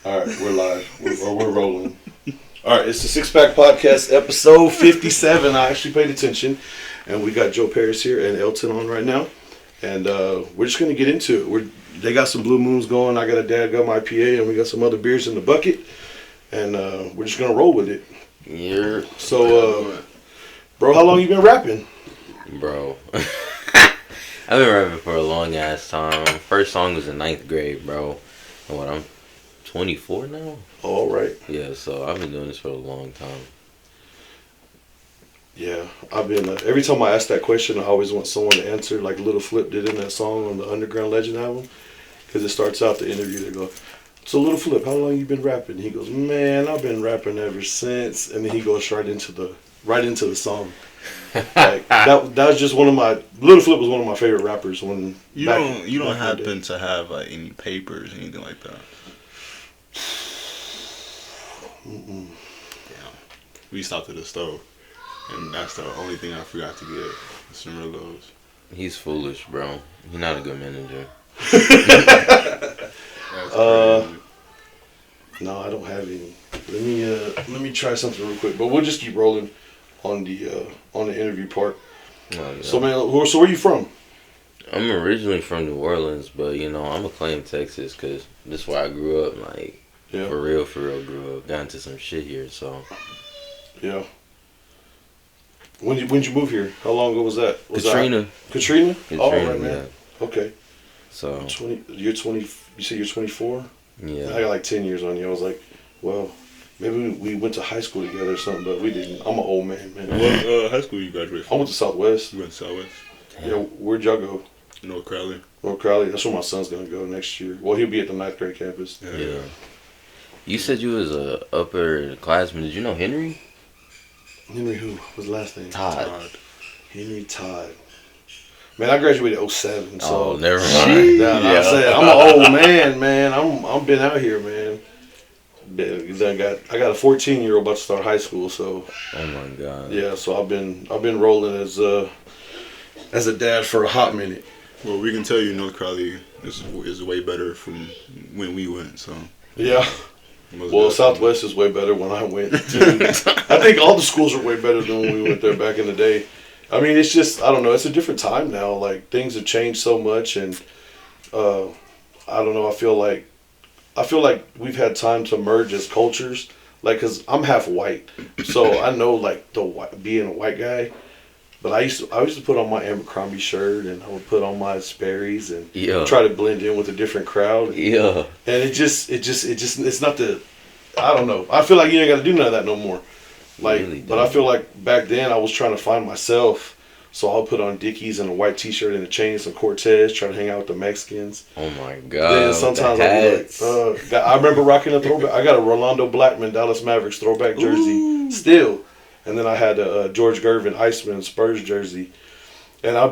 All right, we're live. We're rolling. All right, it's the Six Pack Podcast, episode 57. I actually paid attention, and we got Joe Paris here and Elton on right now, and we're just gonna get into it. They got some Blue Moons going. I got a Dadgum IPA, and we got some other beers in the bucket, and we're just gonna roll with it. Yeah. So, bro, how long you been rapping? Bro, I've been rapping for a long ass time. First song was in 9th grade, bro. And what, I'm 24 now? All right. Yeah, so I've been doing this for a long time. Yeah, I've been. Every time I ask that question, I always want someone to answer, like Little Flip did in that song on the Underground Legend album, because it starts out the interview. They go, "So Little Flip, how long you been rapping?" He goes, "Man, I've been rapping ever since." And then he goes right into the song. Like that was just one of my Little Flip was one of my favorite rappers. When you don't happen to have like any papers, anything like that. Mm-mm. Yeah, we stopped at the stove, and that's the only thing I forgot to get. Some Rillos. He's foolish, bro. He's not a good manager. No, I don't have any. Let me try something real quick, but we'll just keep rolling on the interview part. Oh, yeah. So man, so where you from? I'm originally from New Orleans, but I'm McLean, Texas, because this is where I grew up. Like, yeah. For real, grew up. Got into some shit here, so. Yeah. When did you move here? How long ago was that? Katrina. Katrina? Oh, right, man. Yeah. Okay. So. You're 20. You say you're 24. Yeah. I got like 10 years on you. I was like, well, maybe we went to high school together or something, but we didn't. I'm an old man. What high school you graduated from? I went to Southwest. You went to Southwest? Damn. Yeah, where'd y'all go? North Crowley. North Crowley. That's where my son's gonna go next year. Well, he'll be at the 9th grade campus. Yeah. You said you was a upper classman. Did you know Henry? Henry who? What's his last name? Todd. Henry Todd. Man, I graduated in 07, so. Oh, never mind. Yeah. I'm an old man. I'm been out here, man. I got a 14-year-old about to start high school, so. Oh my God. Yeah, so I've been rolling as a dad for a hot minute. Well, we can tell you North Crowley is way better from when we went, so. Yeah. Well, Southwest is way better when I went, too. I think all the schools are way better than when we went there back in the day. I mean, it's just, I don't know, it's a different time now. Like, things have changed so much, and I don't know, I feel like we've had time to merge as cultures. Like, because I'm half white, so I know, like, being a white guy. But I used to put on my Abercrombie shirt, and I would put on my Sperry's and try to blend in with a different crowd. Yeah. And it's not I don't know. I feel like you ain't got to do none of that no more. Like, really, but I feel like back then I was trying to find myself. So I'll put on Dickies and a white T-shirt and a chain and some Cortez, try to hang out with the Mexicans. Oh my God! Then sometimes I'll be like, I remember rocking a throwback. I got a Rolando Blackman Dallas Mavericks throwback jersey still, and then I had a George Gervin Iceman Spurs jersey, and I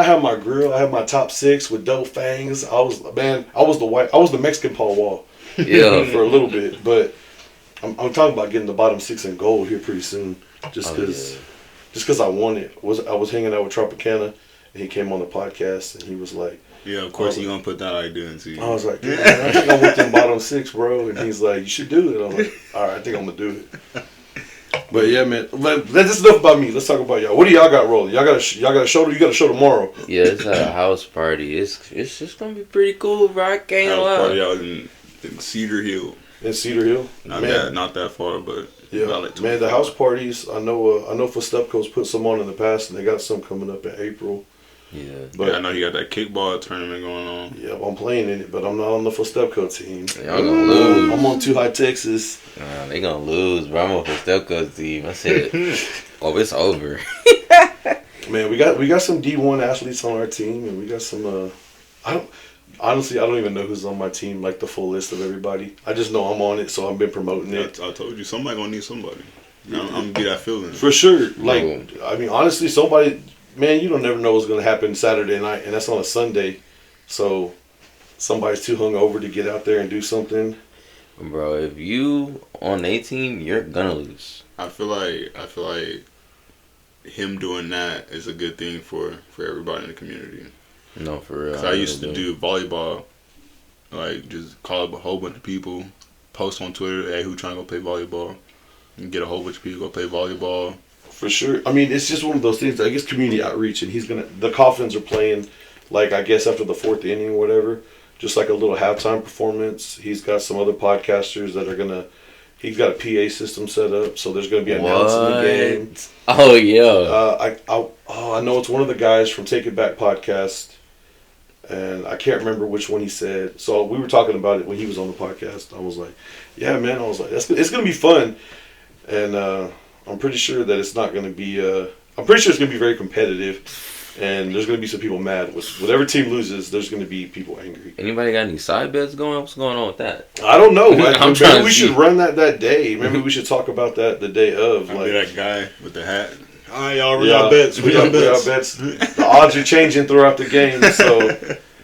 have my grill, I have my top 6 with dope fangs. I was the Mexican Paul Wall, for a little bit, but I'm talking about getting the bottom 6 in gold here pretty soon, just because. Just because I wanted, I was hanging out with Tropicana, and he came on the podcast, and he was like, "Yeah, of course you're gonna put that idea into you." I was like, "Yeah, I think I want them bottom 6, bro." And he's like, "You should do it." I'm like, "All right, I think I'm gonna do it." But yeah, man, that's enough about me. Let's talk about y'all. What do y'all got rolling? Y'all got a show? You got a show tomorrow? Yeah, it's a house party. It's just gonna be pretty cool, bro. I can't lie. House party out in Cedar Hill. In Cedar Hill? Not that far, but. Yeah, man, the house parties, I know for Stepco's put some on in the past, and they got some coming up in April. Yeah. But I know you got that kickball tournament going on. Yeah, I'm playing in it, but I'm not on the for Stepco team. Y'all gonna lose. I'm on Too High Texas. They gonna lose, bro. I'm on for Stepco's team. I said, it's over. Man, we got some D1 athletes on our team, and we got some, Honestly, I don't even know who's on my team, like the full list of everybody. I just know I'm on it, so I've been promoting it. I told you, somebody gonna need somebody. I'm gonna get that feeling. For sure. Like, I mean, honestly, somebody, man, you don't never know what's gonna happen Saturday night, and that's on a Sunday. So, somebody's too hungover to get out there and do something. Bro, if you on a team, you're gonna lose. I feel like him doing that is a good thing for everybody in the community. No, for real. Cause I used to do volleyball, like just call up a whole bunch of people post on Twitter, hey, who trying to go play volleyball? And get a whole bunch of people to go play volleyball. For sure. I mean, it's just one of those things. I guess community outreach, and the Coffins are playing, like, I guess after the 4th inning or whatever, just like a little halftime performance. He's got some other podcasters that are he's got a PA system set up, so there's gonna be announcing the game. Oh yeah. I know it's one of the guys from Kickback podcast, and I can't remember which one he said. So we were talking about it when he was on the podcast. I was like, yeah, man. I was like, it's gonna be fun, and I'm pretty sure that it's not gonna be. I'm pretty sure it's gonna be very competitive. And there's going to be some people mad. Whatever team loses, there's going to be people angry. Anybody got any side bets going? What's going on with that? I don't know. Maybe we should run that day. Maybe we should talk about that the day of. I'll be that guy with the hat. All right, y'all, we got bets. We got bets. The odds are changing throughout the game. So,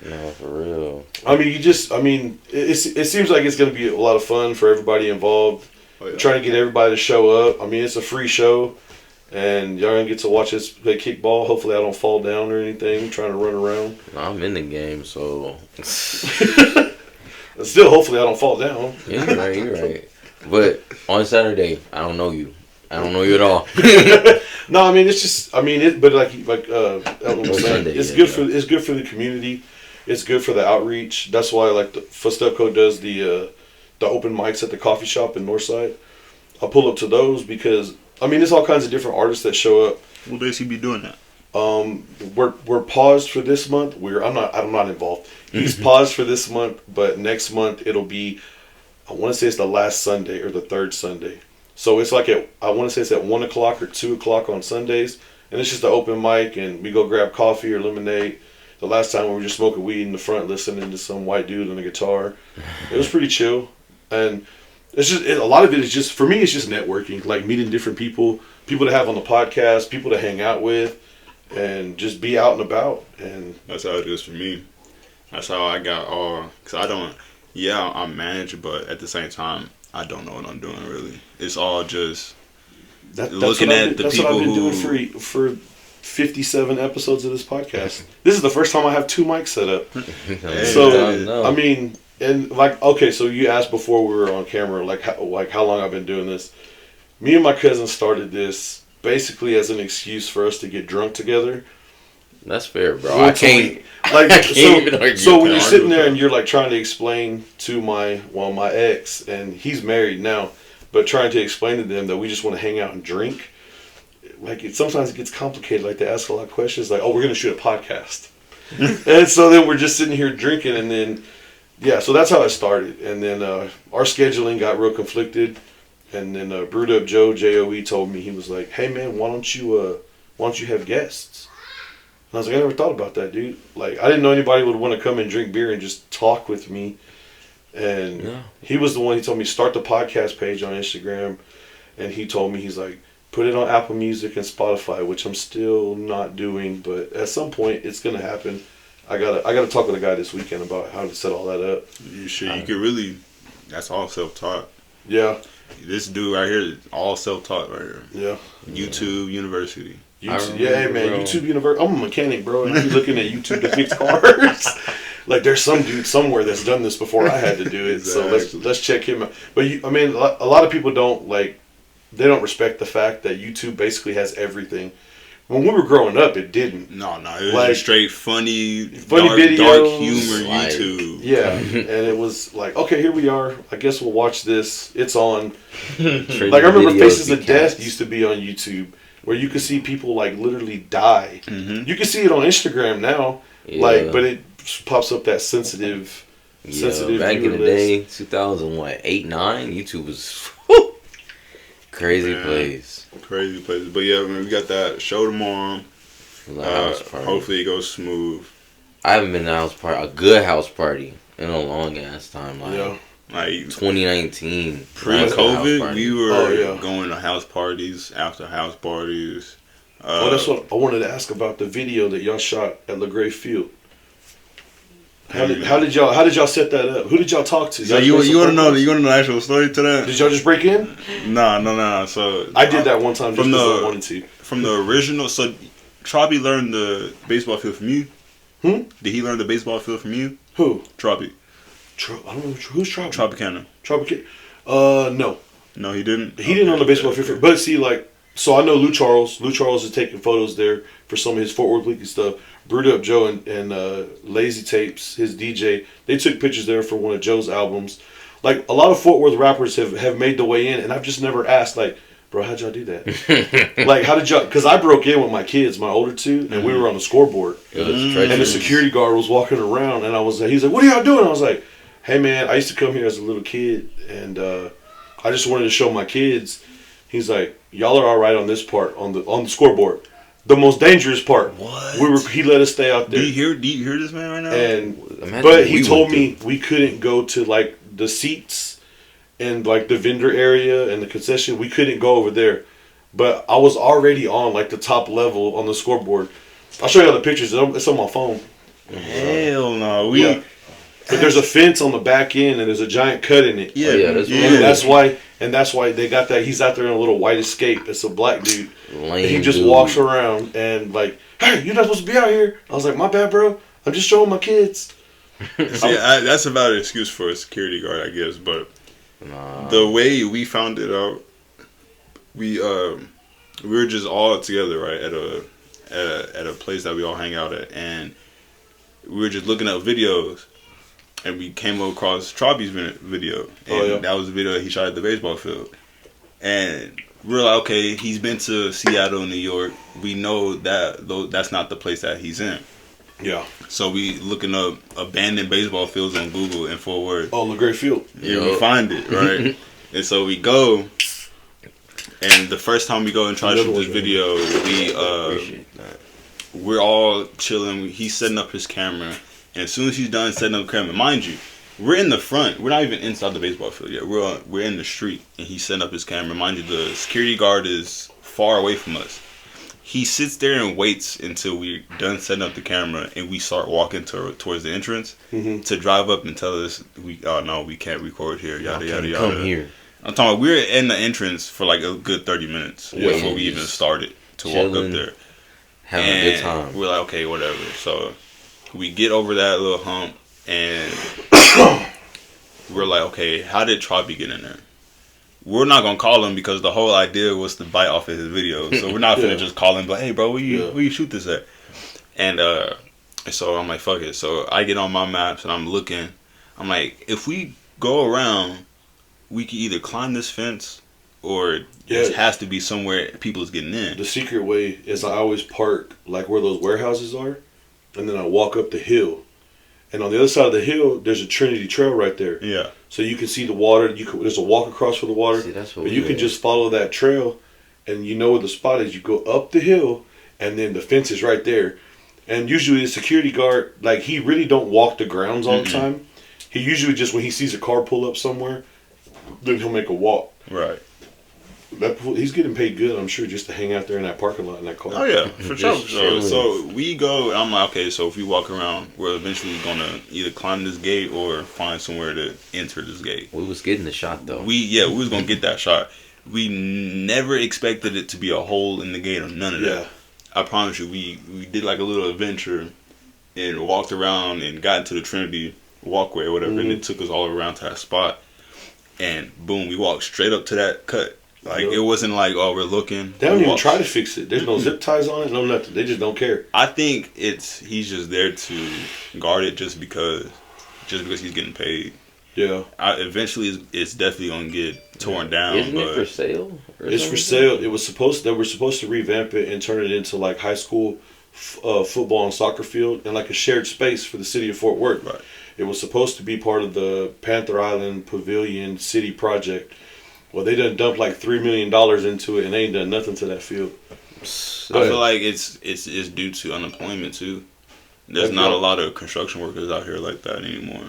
no, for real. I mean, it seems like it's going to be a lot of fun for everybody involved. Oh, yeah. Trying to get everybody to show up. I mean, it's a free show. And y'all gonna get to watch us play kickball. Hopefully I don't fall down or anything trying to run around. I'm in the game, so... Still, hopefully I don't fall down. Yeah, you're right. But on Saturday, I don't know you. I don't know you at all. No, I mean, it's just... but like Elton was saying, it's good for the community. It's good for the outreach. That's why, like, the Stepco does the open mics at the coffee shop in Northside. I'll pull up to those because... I mean, there's all kinds of different artists that show up. What days he be doing that? We're paused for this month. I'm not involved. He's paused for this month, but next month it'll be. I want to say it's the last Sunday or the third Sunday. So it's like I want to say it's at 1 o'clock or 2 o'clock on Sundays, and it's just an open mic, and we go grab coffee or lemonade. The last time we were just smoking weed in the front, listening to some white dude on a guitar. It was pretty chill, and. It's just a lot of it is just for me. It's just networking, like meeting different people to have on the podcast, people to hang out with, and just be out and about. And that's how it is for me. That's how I got all. Cause I don't. Yeah, I'm managed, but at the same time, I don't know what I'm doing really. It's all just looking at the people who. That's what I've been doing for 57 episodes of this podcast. This is the first time I have 2 mics set up. So I mean. And like, okay, so you asked before we were on camera, like how long I've been doing this. Me and my cousin started this basically as an excuse for us to get drunk together. That's fair, bro. I can't. So when you're sitting there and you're like trying to explain to my ex, and he's married now, but trying to explain to them that we just want to hang out and drink. Like sometimes it gets complicated. Like they ask a lot of questions, like, "Oh, we're gonna shoot a podcast," and so then we're just sitting here drinking, and then. Yeah, so that's how it started, and then our scheduling got real conflicted, and then Brewed Up Joe told me, he was like, "Hey man, why don't you have guests?" And I was like, "I never thought about that, dude. Like, I didn't know anybody would want to come and drink beer and just talk with me." And he was the one. He told me start the podcast page on Instagram, and he told me he's like, put it on Apple Music and Spotify, which I'm still not doing, but at some point it's gonna happen. I gotta talk with a guy this weekend about how to set all that up. You should. You could really. That's all self-taught. Yeah. This dude right here is all self-taught right here. Yeah. YouTube University. Hey man, bro. YouTube University. I'm a mechanic, bro. And I'm looking at YouTube to fix cars. Like there's some dude somewhere that's done this before I had to do it. Exactly. So let's check him out. But a lot of people don't like. They don't respect the fact that YouTube basically has everything. When we were growing up, it didn't. No, it was like, straight funny videos, dark humor YouTube. Yeah, and it was like, okay, here we are. I guess we'll watch this. It's on. Like I remember Faces of Death used to be on YouTube, where you could see people like literally die. Mm-hmm. You can see it on Instagram now, but it pops up that sensitive. Back in the day, 2008, 9, YouTube was crazy place. Crazy place. But yeah, man, we got that show tomorrow. Hopefully it goes smooth. I haven't been to a good house party in a long ass time. Like 2019. Pre-COVID, we were going to house parties after house parties. That's what I wanted to ask about the video that y'all shot at LaGray Field. How did y'all set that up? Who did y'all talk to? So you want to know the actual story to that? Did y'all just break in? No. So I did that one time just because I wanted to. From the original, so Troppy learned the baseball field from you. Did he learn the baseball field from you? Who? Troppy. I don't know who's Tropicana. No. No, he didn't. He didn't on the baseball field, but see, like, so I know Lou Charles. Lou Charles is taking photos there for some of his Fort Worth Leaky stuff. Brewed Up Joe and Lazy Tapes, his DJ, they took pictures there for one of Joe's albums. Like, a lot of Fort Worth rappers have made the way in, and I've just never asked, like, bro, how'd y'all do that? Like, how did y'all... Because I broke in with my kids, my older two, and we were on the scoreboard. And the security guard was walking around, and he's like, what are y'all doing? I was like, hey, man, I used to come here as a little kid, and I just wanted to show my kids. He's like, y'all are all right on this part, on the scoreboard. The most dangerous part. What? He let us stay out there. Do you hear this man right now? But he told me we couldn't go to, like, the seats and, like, the vendor area and the concession. We couldn't go over there. But I was already on, like, the top level on the scoreboard. I'll show you all the pictures. It's on my phone. Hell no. But there's a fence on the back end and there's a giant cut in it. And that's why they got that. He's out there in a little white Escape. It's a black dude. He just walks around and like, hey, you're not supposed to be out here. I was like, my bad, bro. I'm just showing my kids. See, that's about an excuse for a security guard, I guess. But the way we found it out, we were just all together, right, at a place that we all hang out at, and we were just looking up videos. And we came across Troby's video. And that was the video that he shot at the baseball field. And we were like, okay, he's been to Seattle, New York. We know that that's not the place that he's in. Yeah. So we looking up abandoned baseball fields on Google in Fort Worth. Oh, LaGray Field. Yeah, we find it, right? And so we go. And the first time we go and try to shoot this video, we're all chilling. He's setting up his camera. And as soon as he's done setting up the camera, mind you, we're in the front. We're not even inside the baseball field yet. We're in the street, and he's setting up his camera. Mind you, the security guard is far away from us. He sits there and waits until we're done setting up the camera, and we start walking towards the entrance to drive up and tell us, we can't record here, yada, yada, yada. Come here. I'm talking about we're in the entrance for like a good 30 minutes before we even started to walk up there. Having a good time. We're like, okay, whatever. So we get over that little hump, and we're like, okay, how did Troby get in there? We're not gonna call him because the whole idea was to bite off of his video. So we're not gonna just call him, but hey, bro, where you shoot this at? And so I'm like, fuck it. So I get on my maps and I'm looking. I'm like, if we go around, we can either climb this fence or it has to be somewhere people's getting in. The secret way is I always park like where those warehouses are, and then I walk up the hill. And on the other side of the hill, there's a Trinity Trail right there. Yeah. So you can see the water. There's a walk across for the water. See, that's what but you can just follow that trail, and you know where the spot is. You go up the hill, and then the fence is right there. And usually the security guard, like, he really don't walk the grounds all the time. He usually just, when he sees a car pull up somewhere, then he'll make a walk. Right. He's getting paid good, I'm sure, just to hang out there in that parking lot in that car. Oh, yeah, for sure. So we go, and I'm like, okay, so if we walk around, we're eventually going to either climb this gate or find somewhere to enter this gate. We was getting the shot, though. We was going to get that shot. We never expected it to be a hole in the gate or none of that. I promise you, we did like a little adventure and walked around and got into the Trinity walkway or whatever, and it took us all around to that spot. And boom, we walked straight up to that cut. Like, it wasn't like, oh, we're looking. They don't even try to fix it. There's no zip ties on it, no nothing. They just don't care. I think he's just there to guard it just because he's getting paid. Yeah. Eventually, it's definitely gonna get torn down. Isn't it for sale? It's for sale. They were supposed to revamp it and turn it into like high school football and soccer field and like a shared space for the city of Fort Worth. Right. It was supposed to be part of the Panther Island Pavilion City project. Well, they done dumped like $3 million into it, and they ain't done nothing to that field. I feel like it's due to unemployment too. There's not a lot of construction workers out here like that anymore.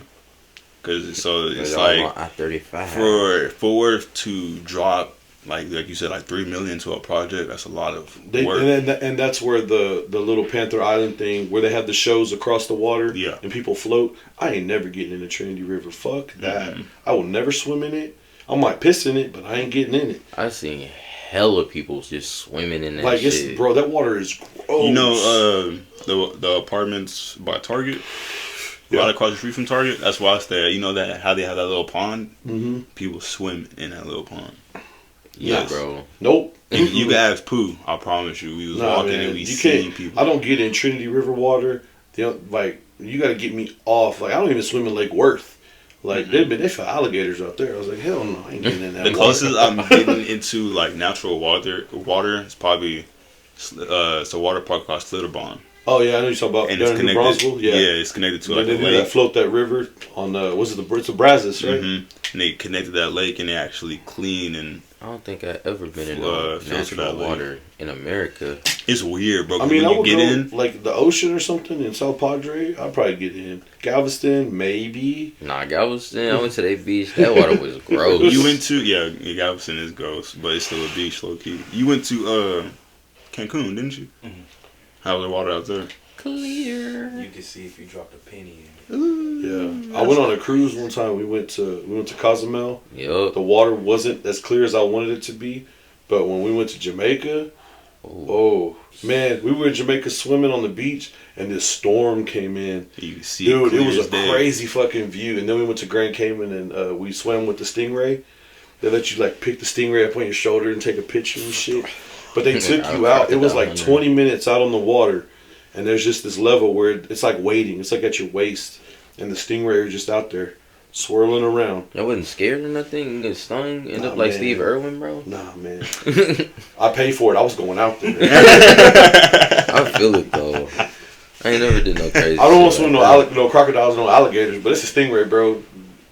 It's like I-35 for Fort Worth to drop like you said, like $3 million to a project. That's a lot of work. And that's where the little Panther Island thing, where they have the shows across the water, and people float. I ain't never getting in the Trinity River. Fuck that. I will never swim in it. I might piss in it, but I ain't getting in it. I've seen hella people just swimming in that like shit. That water is gross. You know, the apartments by Target. right across the street from Target. That's why I stay. You know that how they have that little pond. Mm-hmm. People swim in that little pond. Yeah, Yes. bro. Nope. You can ask Pooh. I promise you. We was walking man. and we You seen can't. people. I don't get in Trinity River water. Like you got to get me off. Like I don't even swim in Lake Worth. Like they found alligators out there. I was like, hell no, I ain't getting in that. The closest I'm getting into like natural water is probably it's a water park called Slitterbond. Oh yeah, I know you're talking about. And it's connected. Bronzeville? Yeah, it's connected to like they a do lake. that float that river on it's the Brazos, right? And they connected that lake and they actually clean and. I don't think I've ever been in filter natural that water in America. It's weird, bro. I mean, when I you would get go in, like the ocean or something in South Padre. I'd probably get in Galveston, maybe. Nah, Galveston. I went to their beach. That water was gross. you went to Galveston is gross, but it's still a beach, low key. You went to Cancun, didn't you? Mm-hmm. How was the water out there? Clear. You can see if you dropped a penny in it. Yeah, I went on a cruise one time. We went to Cozumel. Yup. The water wasn't as clear as I wanted it to be, but when we went to Jamaica, oh man, we were in Jamaica swimming on the beach, and this storm came in. You see, Dude, it was a day. crazy fucking view. And then we went to Grand Cayman, and we swam with the stingray. They let you like pick the stingray up on your shoulder and take a picture and shit. But they took you out. It was like 20 minutes out on the water. And there's just this level where it's like waiting. It's like at your waist. And the stingray are just out there swirling around. I wasn't scared or nothing. You get stung. End up Nah, like man. Steve Irwin, bro. Nah, man. I paid for it. I was going out there. I feel it, though. I ain't never did no crazy I don't want to shit swim like no crocodiles, no alligators. But it's a stingray, bro.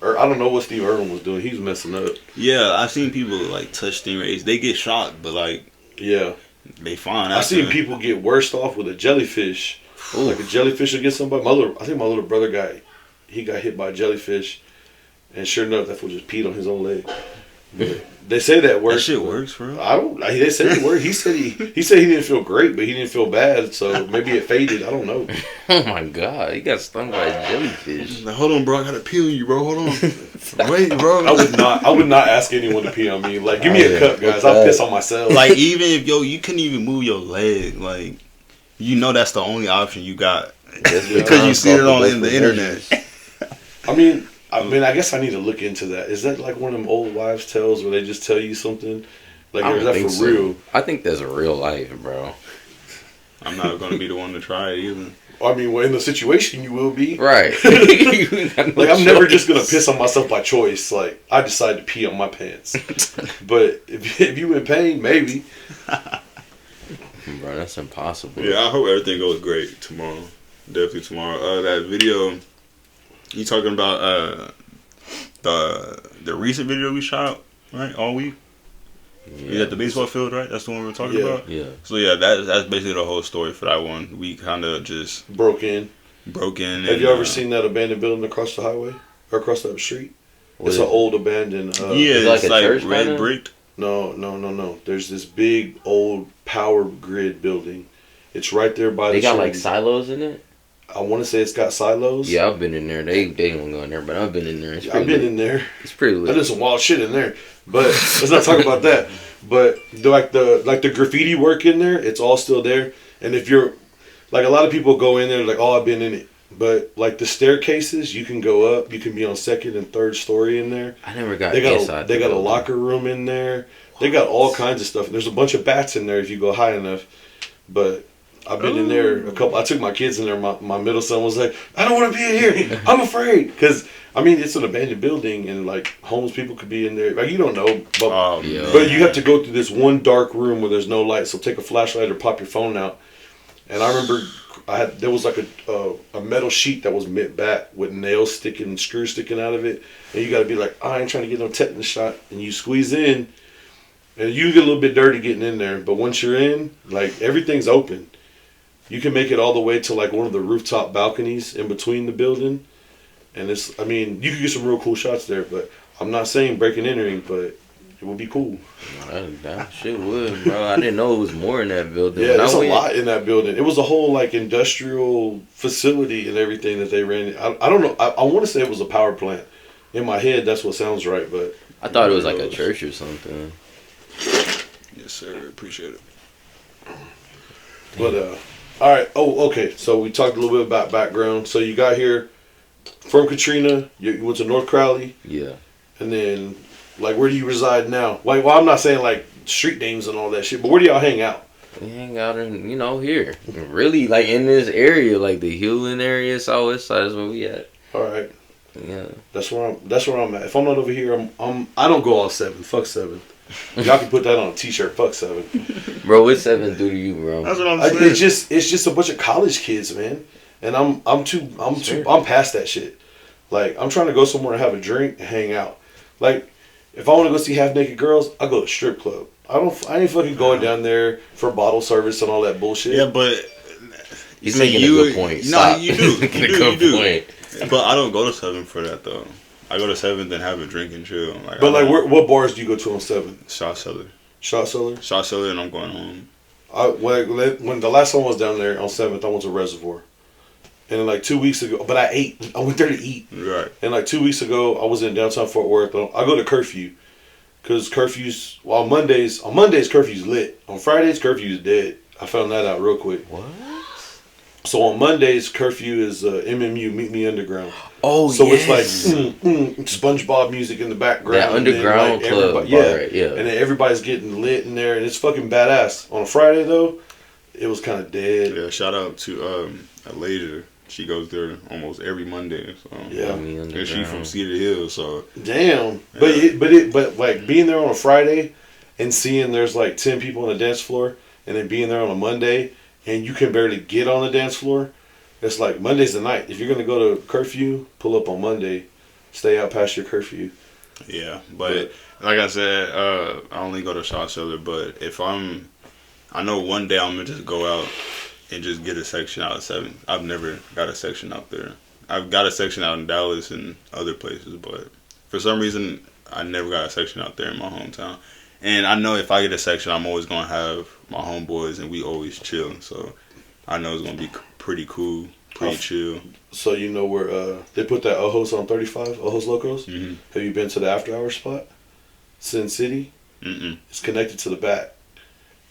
Or I don't know what Steve Irwin was doing. He was messing up. Yeah, I've seen people like touch stingrays. They get shocked, but like Yeah. they fine. I've seen people get worse off with a jellyfish. Oof. Like a jellyfish will get somebody. I think my little brother got hit by a jellyfish, and sure enough, that fool just peed on his own leg. But they say that works. That shit works, bro. I don't. They said it worked. He said he didn't feel great, but he didn't feel bad. So maybe it faded. I don't know. Oh my god, he got stung by a jellyfish. Like, hold on, bro. I gotta pee on you, bro. Hold on. Wait, bro. I would not ask anyone to pee on me. Like, give me a cup, guys. I'll piss on myself. Like, even if you couldn't even move your leg, like, you know that's the only option you got because you see it on in the internet. I mean, I guess I need to look into that. Is that like one of them old wives' tales where they just tell you something? Like, I is don't that think for so. real? I think that's a real life, bro. I'm not gonna be the one to try it either. I mean, well, in the situation, you will be. Right. Like, I'm never just gonna piss on myself by choice. Like, I decide to pee on my pants. But if you in pain, maybe. Bro, that's impossible. Yeah, I hope everything goes great tomorrow. Definitely tomorrow. That video, you talking about the recent video we shot, right? All week. Yeah, at the baseball field, right? That's the one we were talking about. Yeah. So yeah, that's basically the whole story for that one. We kind of just Broke in. Have you ever seen that abandoned building across the highway or across the street? It's an old abandoned. Yeah, it's like church red kinda? bricked. No. There's this big old power grid building. It's right there by They the. got like silos in it. I want to say it's got silos. Yeah, I've been in there. They don't go in there, but I've been in there. I've been in there. It's pretty I lit. did some wild shit in there, but let's not talk about that. But the graffiti work in there, it's all still there. And if you're like, a lot of people go in there like, oh, I've been in it. But like the staircases, you can go up. You can be on second and third story in there. I never got inside. They got a building. locker room in there. They got all kinds of stuff. There's a bunch of bats in there if you go high enough. But I've been in there a couple. I took my kids in there. My middle son was like, I don't want to be in here. I'm afraid. Because, I mean, it's an abandoned building and like homeless people could be in there. Like, you don't know. But, but you have to go through this one dark room where there's no light. So take a flashlight or pop your phone out. And I remember there was like a metal sheet that was bent back with nails sticking and screws sticking out of it. And you got to be like, I ain't trying to get no tetanus shot. And you squeeze in. And you get a little bit dirty getting in there. But once you're in, like, everything's open. You can make it all the way to like one of the rooftop balconies in between the building. And it's, I mean, you can get some real cool shots there. But I'm not saying break and entering, but it would be cool. That shit would, bro. I didn't know it was more in that building. Yeah, there's a lot in that building. It was a whole like industrial facility and everything that they ran. I don't know. I want to say it was a power plant. In my head, that's what sounds right. But I thought it was like a church or something. Yes, sir. Appreciate it. But all right. Oh, okay. So we talked a little bit about background. So you got here from Katrina, you went to North Crowley. Yeah. And then, like, where do you reside now? Like, well, I'm not saying, like, street names and all that shit, but where do y'all hang out? We hang out in, here. Really, like, in this area, like, the Hewlin area, Southwest side is where we at. All right. Yeah. That's where I'm at. If I'm not over here, I don't go all 7. Fuck 7. Y'all can put that on a t-shirt. Fuck 7. Bro, what 7 do to you, bro? That's what I'm saying. It's just a bunch of college kids, man. And I'm past that shit. Like, I'm trying to go somewhere and have a drink and hang out. Like, if I want to go see half naked girls, I go to strip club. I ain't fucking going down there for bottle service and all that bullshit. Yeah, but he's making a good point. No, you do. You do. Point. But I don't go to 7 for that though. I go to 7 then have a drink and chill. What bars do you go to on 7? Shot Cellar. Shot Cellar? Shot Cellar, and I'm going home. When the last time I was down there on 7th, I went to Reservoir. And like 2 weeks ago, but I ate. I went there to eat. Right. And like 2 weeks ago, I was in downtown Fort Worth. I go to Curfew. Because curfew's, on Mondays, curfew's lit. On Fridays, curfew's dead. I found that out real quick. What? So on Mondays, curfew is MMU, Meet Me Underground. Oh, so yes. It's like SpongeBob music in the background. That underground club. Yeah. Yeah. And then everybody's getting lit in there, and it's fucking badass. On a Friday, though, it was kind of dead. Yeah, shout out to Alasia. She goes there almost every Monday. So. Yeah. And she from Cedar Hill, so. Damn. Yeah. But like being there on a Friday and seeing there's like 10 people on the dance floor, and then being there on a Monday, and you can barely get on the dance floor. It's like Monday's the night. If you're going to go to curfew, pull up on Monday. Stay out past your curfew. Yeah, but like I said, I only go to Shot Cellar, but if I know one day I'm going to just go out and just get a section out of 7. I've never got a section out there. I've got a section out in Dallas and other places, but for some reason, I never got a section out there in my hometown. And I know if I get a section, I'm always going to have my homeboys, and we always chill. So I know it's going to be pretty cool, pretty chill. So you know where they put that Ojos on 35, Ojos Locos? Mm-hmm. Have you been to the after hours spot? Sin City? Mm-mm. It's connected to the back.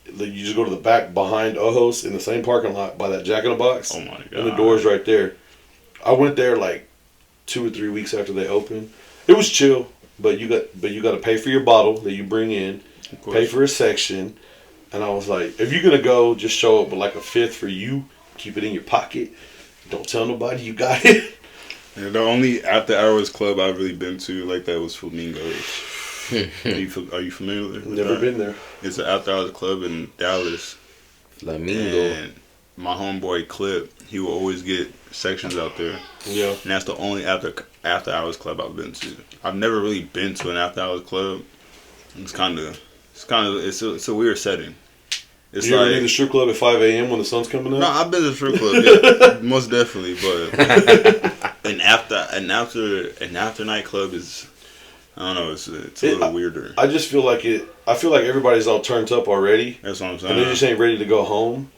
You just go to the back behind Ojos in the same parking lot by that Jack in the Box. Oh my God. And the door's right there. I went there like 2 or 3 weeks after they opened. It was chill, but you got to pay for your bottle that you bring in, pay for a section. And I was like, if you're gonna go, just show up with like a fifth for you. Keep it in your pocket. Don't tell nobody you got it. Yeah, the only after hours club I've really been to like that was Flamingos. Are you familiar with Never that? been there. It's an after hours club in Dallas. Flamingo. And my homeboy Clip, he will always get sections out there. Yeah. And that's the only after hours club I've been to. I've never really been to an after hours club. It's a weird setting. It's you ever been to the strip club at 5 a.m. when the sun's coming up? No, I've been to the strip club, yeah, most definitely. But an after nightclub is, I don't know, it's a little weirder. I just feel like I feel like everybody's all turned up already. That's what I'm saying. And they just ain't ready to go home.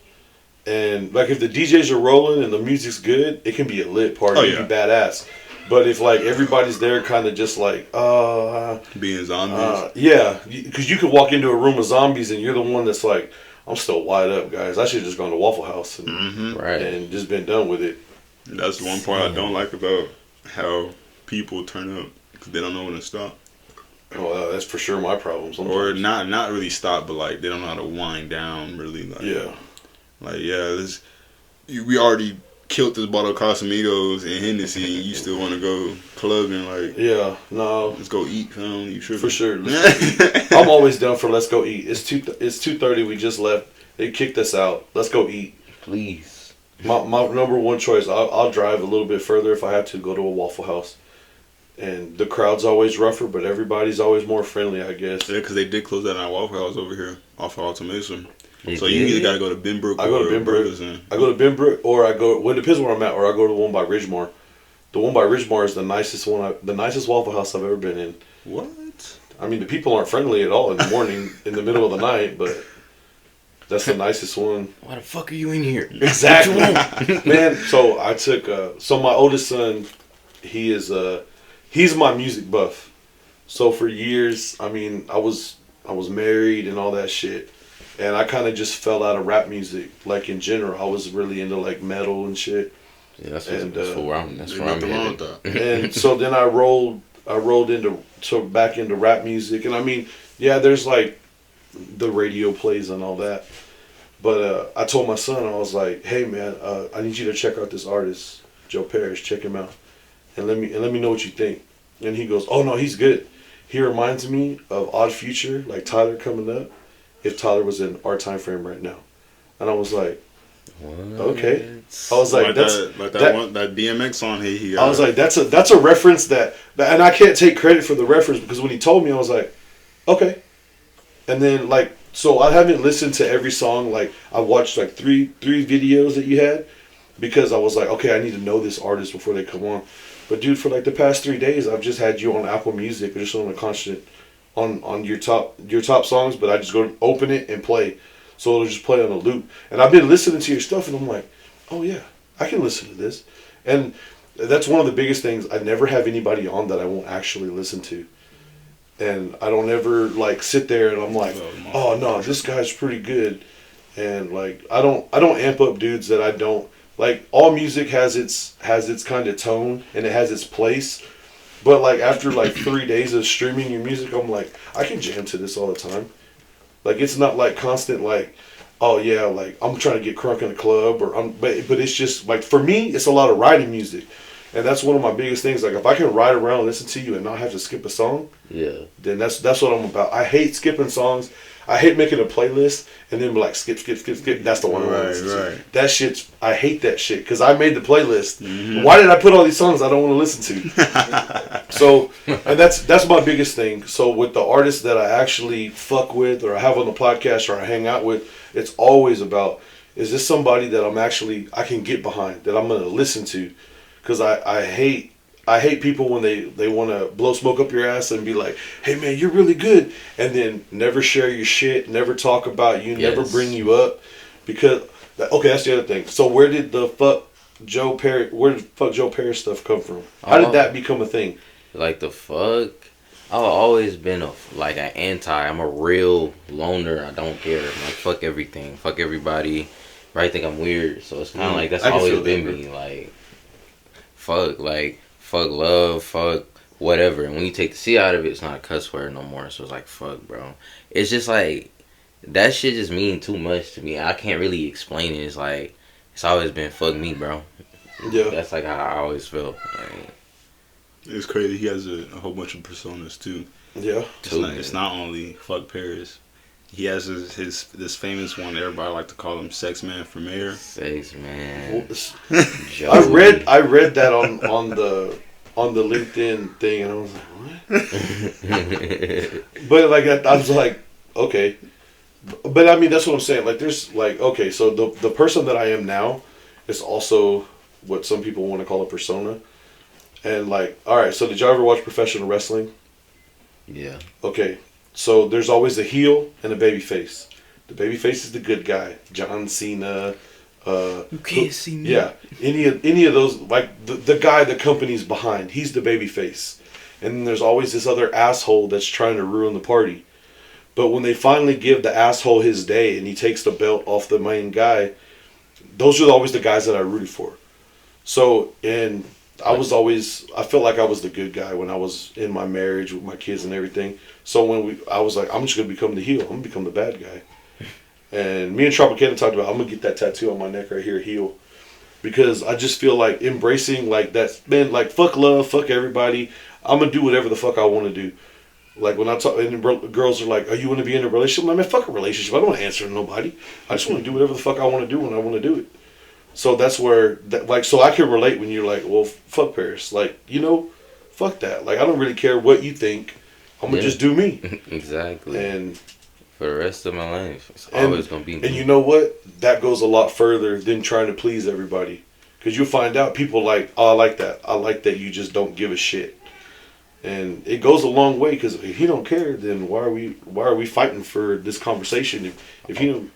And like if the DJs are rolling and the music's good, it can be a lit party. It can be badass. But if like everybody's there kind of just like being zombies, yeah, because you could walk into a room of zombies and you're the one that's like, I'm still wide up, guys. I should have just gone to Waffle House and just been done with it. That's one part I don't like about how people turn up because they don't know when to stop. Oh, that's for sure my problem. Sometimes. Or not really stop, but like they don't know how to wind down. Really, like we already killed this bottle of Casamigos and Hennessy, and you still want to go clubbing? Like, no, let's go eat, fam. You sure? For sure. I'm always down for let's go eat. It's 2:30. We just left. They kicked us out. Let's go eat, please. My number one choice. I'll drive a little bit further if I have to go to a Waffle House. And the crowd's always rougher, but everybody's always more friendly, I guess. Yeah, because they did close that Waffle House over here off of Alta Mesa. So you either gotta go to Benbrook. I go to Benbrook, or I go. Well, it depends where I'm at, or I go to the one by Ridgemar. The one by Ridgemar is the nicest one. The nicest Waffle House I've ever been in. What? I mean, the people aren't friendly at all in the morning, in the middle of the night, but that's the nicest one. Why the fuck are you in here? Exactly, man. So I took. So my oldest son, he's my music buff. So for years, I mean, I was married and all that shit. And I kind of just fell out of rap music, like in general. I was really into like metal and shit. Yeah, that's where I'm wrong with headed. that. And so then I rolled back into rap music, and I mean, yeah, there's like the radio plays and all that, but I told my son, I was like, hey man, I need you to check out this artist, Joe Paris, check him out, and let me know what you think. And he goes, oh no, he's good. He reminds me of Odd Future, like Tyler coming up, if Tyler was in our time frame right now. And I was like, What? okay. I was like, that DMX song he I was like, that's a reference that, and I can't take credit for the reference because when he told me, I was like, okay. And then like, so I haven't listened to every song. Like I watched like three videos that you had because I was like, okay, I need to know this artist before they come on. But dude, for like the past 3 days, I've just had you on Apple Music or just on a constant on your top songs. But I just go open it and play, so it'll just play on a loop. And I've been listening to your stuff, and I'm like, oh yeah, I can listen to this. And that's one of the biggest things. I never have anybody on that I won't actually listen to. And I don't ever like sit there and I'm like, oh no, this guy's pretty good. And like I don't amp up dudes that I don't like. All music has its kind of tone and it has its place. But like after like 3 days of streaming your music, I'm like, I can jam to this all the time. Like it's not like constant like, oh yeah, like I'm trying to get crunk in a club but it's just like for me it's a lot of riding music. And that's one of my biggest things. Like if I can ride around and listen to you and not have to skip a song, yeah, then that's what I'm about. I hate skipping songs. I hate making a playlist and then be like skip. That's the one I want to listen to. That shit's. I hate that shit because I made the playlist. Mm-hmm. Why did I put all these songs I don't want to listen to? So, and that's my biggest thing. So with the artists that I actually fuck with or I have on the podcast or I hang out with, it's always about, is this somebody that I can get behind, that I'm going to listen to? Because I hate people when they want to blow smoke up your ass and be like, hey man, you're really good, and then never share your shit, never talk about you, never bring you up. Because okay, that's the other thing. So where did the fuck Joe Paris stuff come from? How did that become a thing? Like the fuck, I've always been an anti. I'm a real loner. I don't care. I'm like fuck everything, fuck everybody. Right? Think I'm weird. So it's kind of like that's always been me. Like. Fuck love, fuck whatever. And when you take the C out of it, it's not a cuss word no more. So it's like, fuck, bro. It's just like, that shit just mean too much to me. I can't really explain it. It's like, it's always been fuck me, bro. Yeah. That's like how I always feel. Like, it's crazy. He has a whole bunch of personas too. Yeah. It's not only fuck Paris. He has this famous one. Everybody like to call him Sex Man for Mayor. Sex Man. I read that on the LinkedIn thing, and I was like, what? But like I was like, okay. But I mean, that's what I'm saying. Like, there's like, okay, so the person that I am now is also what some people want to call a persona. And like, all right, so did y'all ever watch professional wrestling? Yeah. Okay. So there's always a heel and a baby face. The baby face is the good guy. John Cena. You can't see me. Yeah. Any of those, like the guy the company's behind, he's the baby face. And then there's always this other asshole that's trying to ruin the party. But when they finally give the asshole his day and he takes the belt off the main guy, those are always the guys that I rooted for. So, and I felt like I was the good guy when I was in my marriage with my kids and everything. So I was like, I'm just going to become the heel. I'm going to become the bad guy. And me and Tropicana talked about, I'm going to get that tattoo on my neck right here, heel. Because I just feel like embracing like that, man, like fuck love, fuck everybody. I'm going to do whatever the fuck I want to do. Like when I talk, and girls are like, "Are you want to be in a relationship?" I'm like, "Man, fuck a relationship. I don't want to answer to nobody. I just want to do whatever the fuck I want to do when I want to do it." So that's where, so I can relate when you're like, "Well, fuck Paris." Like, fuck that. Like, I don't really care what you think. I'm gonna just do me. Exactly. And for the rest of my life, it's always gonna be me. And you know what? That goes a lot further than trying to please everybody, because you'll find out people like, "Oh, I like that. I like that you just don't give a shit." And it goes a long way, because if he don't care, then why are we fighting for this conversation? If he don't,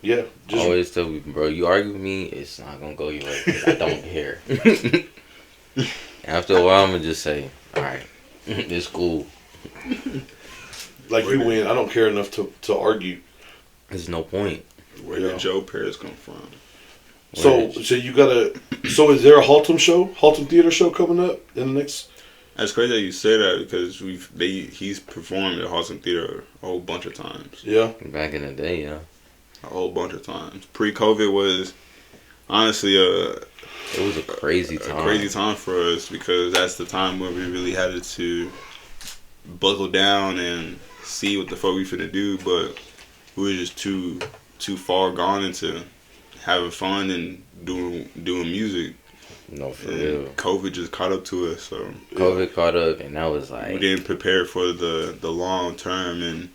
just always tell me, bro, you argue with me, it's not gonna go your way, because I don't care. After a while, I'm gonna just say, all right, it's cool. Like you win. I don't care enough to argue. There's no point. Where did Joe Paris come from? So you gotta. So is there a Haltom Theater show coming up in the next? That's crazy that you say that because he's performed at Haltom Theater a whole bunch of times. Yeah. Back in the day, yeah. A whole bunch of times. Pre-COVID was honestly it was a crazy time. A crazy time for us because that's the time where we really had to buckle down and see what the fuck we finna do, but we were just too far gone into having fun and doing music. No, for real. COVID just caught up to us, so COVID caught up, and that was like we didn't prepare for the long term. And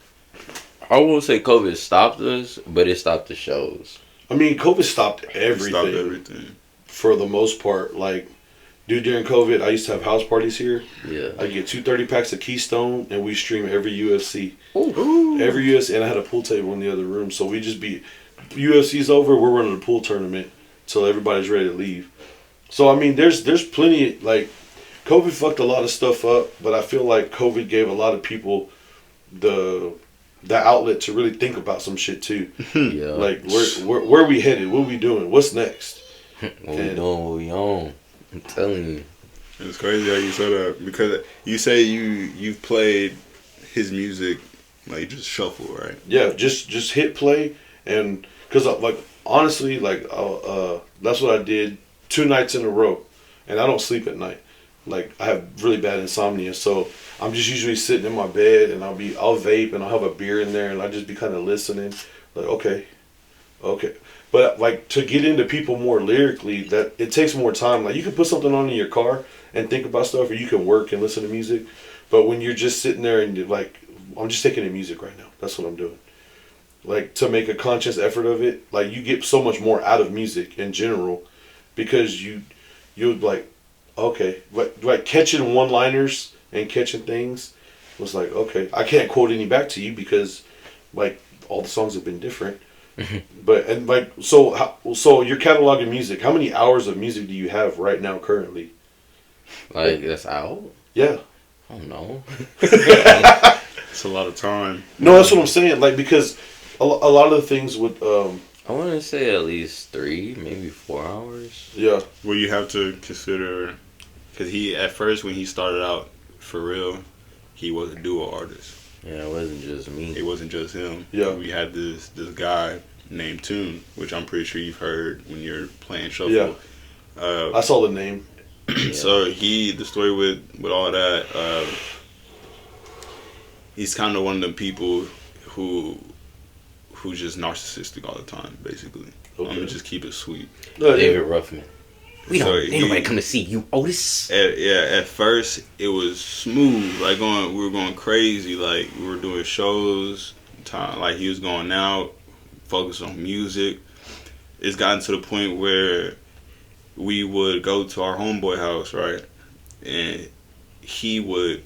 I won't say COVID stopped us, but it stopped the shows. I mean, COVID stopped everything. For the most part, like, dude, during COVID, I used to have house parties here. Yeah. I get 2 30-packs of Keystone, and we stream every UFC. Ooh. Every UFC, and I had a pool table in the other room, so we just be UFC's over, we're running a pool tournament till everybody's ready to leave. So I mean, there's plenty, like, COVID fucked a lot of stuff up, but I feel like COVID gave a lot of people the outlet to really think about some shit too. Yeah. Like, where are we headed? What are we doing? What's next? What we doing? What we on? I'm telling you. It's crazy how you said that because you say you've played his music like just shuffle, right? Yeah, just hit play, and because like honestly, like that's what I did 2 nights in a row, and I don't sleep at night. Like, I have really bad insomnia, so I'm just usually sitting in my bed, and I'll vape, and I'll have a beer in there, and I'll just be kind of listening, like, okay. But, like, to get into people more lyrically, that it takes more time. Like, you can put something on in your car and think about stuff, or you can work and listen to music, but when you're just sitting there and, like, I'm just taking in music right now. That's what I'm doing. Like, to make a conscious effort of it, like, you get so much more out of music in general, because you'd like, okay, like catching one-liners and catching things was like, okay, I can't quote any back to you because, like, all the songs have been different. But, and like, so you're cataloging music. How many hours of music do you have right now currently? Like, that's out? Yeah. I don't know. It's a lot of time. No, that's what I'm saying. Like, because a lot of the things with I want to say at least 3, maybe 4 hours. Yeah. Well, you have to consider, because at first when he started out for real, he was a duo artist. Yeah, it wasn't just me. It wasn't just him. Yeah. We had this guy named Tune, which I'm pretty sure you've heard when you're playing shuffle. Yeah. I saw the name. So the story with all that, he's kind of one of the people who's just narcissistic all the time, basically. Okay. I'm gonna just keep it sweet. David Ruffman. Ain't nobody come to see you, Otis. At first it was smooth, like we were going crazy, like we were doing shows, like he was going out, focused on music. It's gotten to the point where we would go to our homeboy house, right, and he would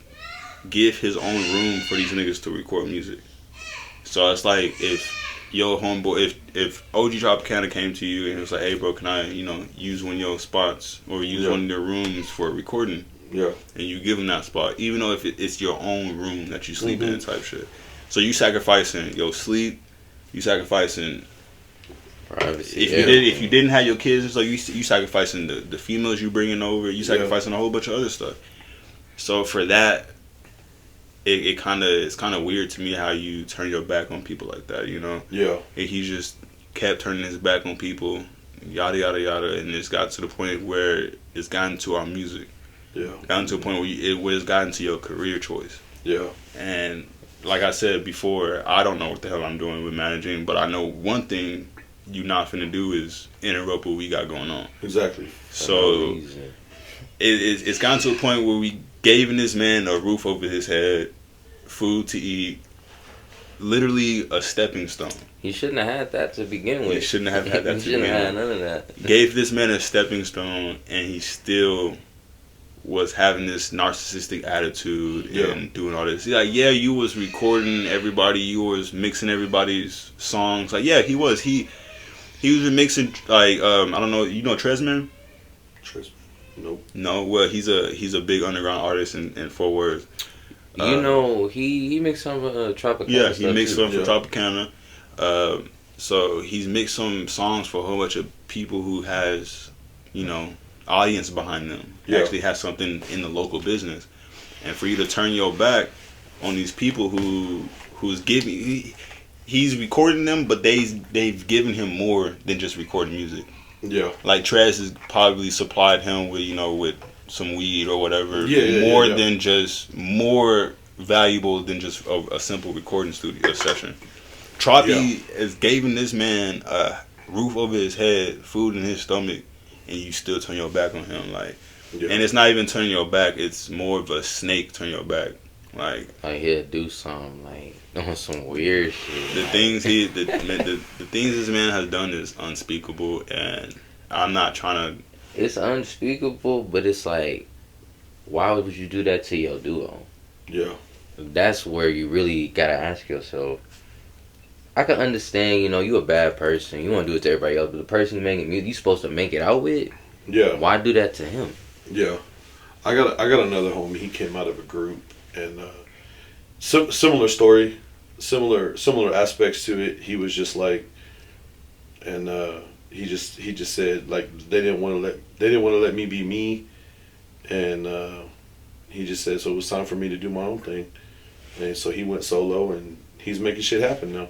give his own room for these niggas to record music. So it's like if your homeboy, if OG Tropicana came to you and was like, hey bro, can I, use one of your spots or use one of their rooms for recording? Yeah. And you give them that spot, even though if it's your own room that you sleep in type shit. So you sacrificing your sleep, you sacrificing privacy. If you didn't have your kids, so you sacrificing the females you bringing over, you sacrificing a whole bunch of other stuff. So for that, it's kind of weird to me how you turn your back on people like that, Yeah. And he just kept turning his back on people, yada yada yada, and it's got to the point where it's gotten to our music. Yeah. Gotten to a point where it's gotten to your career choice. Yeah. And like I said before, I don't know what the hell I'm doing with managing, but I know one thing you not finna do is interrupt what we got going on. Exactly. So it's gotten to a point where we gave this man a roof over his head, food to eat, literally a stepping stone. He shouldn't have had that to begin with. He shouldn't have had that to begin with. He shouldn't have had none of that. Gave this man a stepping stone, and he still was having this narcissistic attitude and doing all this. He's like, yeah, you was recording everybody, you was mixing everybody's songs. Like, yeah, he was. He was mixing, like, I don't know, Tresman? Tresman. Nope. No, well, he's a big underground artist in Fort Worth. He mixed some Tropicana. Yeah, he mixed some for Tropicana. So he's mixed some songs for a whole bunch of people who has, audience behind them. Yeah. Actually has something in the local business. And for you to turn your back on these people who's giving, he's recording them, but they've given him more than just recording music. Yeah. Like Trez has probably supplied him with, with some weed or whatever. Than just more valuable than just a simple recording studio session. Troppy has given this man a roof over his head, food in his stomach, and you still turn your back on him. And it's not even turning your back; it's more of a snake turn your back. He'll do something on some weird shit. The things the things this man has done is unspeakable, and I'm not trying to. It's unspeakable, but it's why would you do that to your duo? Yeah. That's where you really gotta ask yourself. I can understand, you a bad person. You want to do it to everybody else, but the person making music, you supposed to make it out with. Yeah. Why do that to him? Yeah. I got another homie. He came out of a group, and similar story, similar aspects to it. He was just and he just said they didn't want to let me be me, and he just said so it was time for me to do my own thing, and so he went solo, and he's making shit happen now.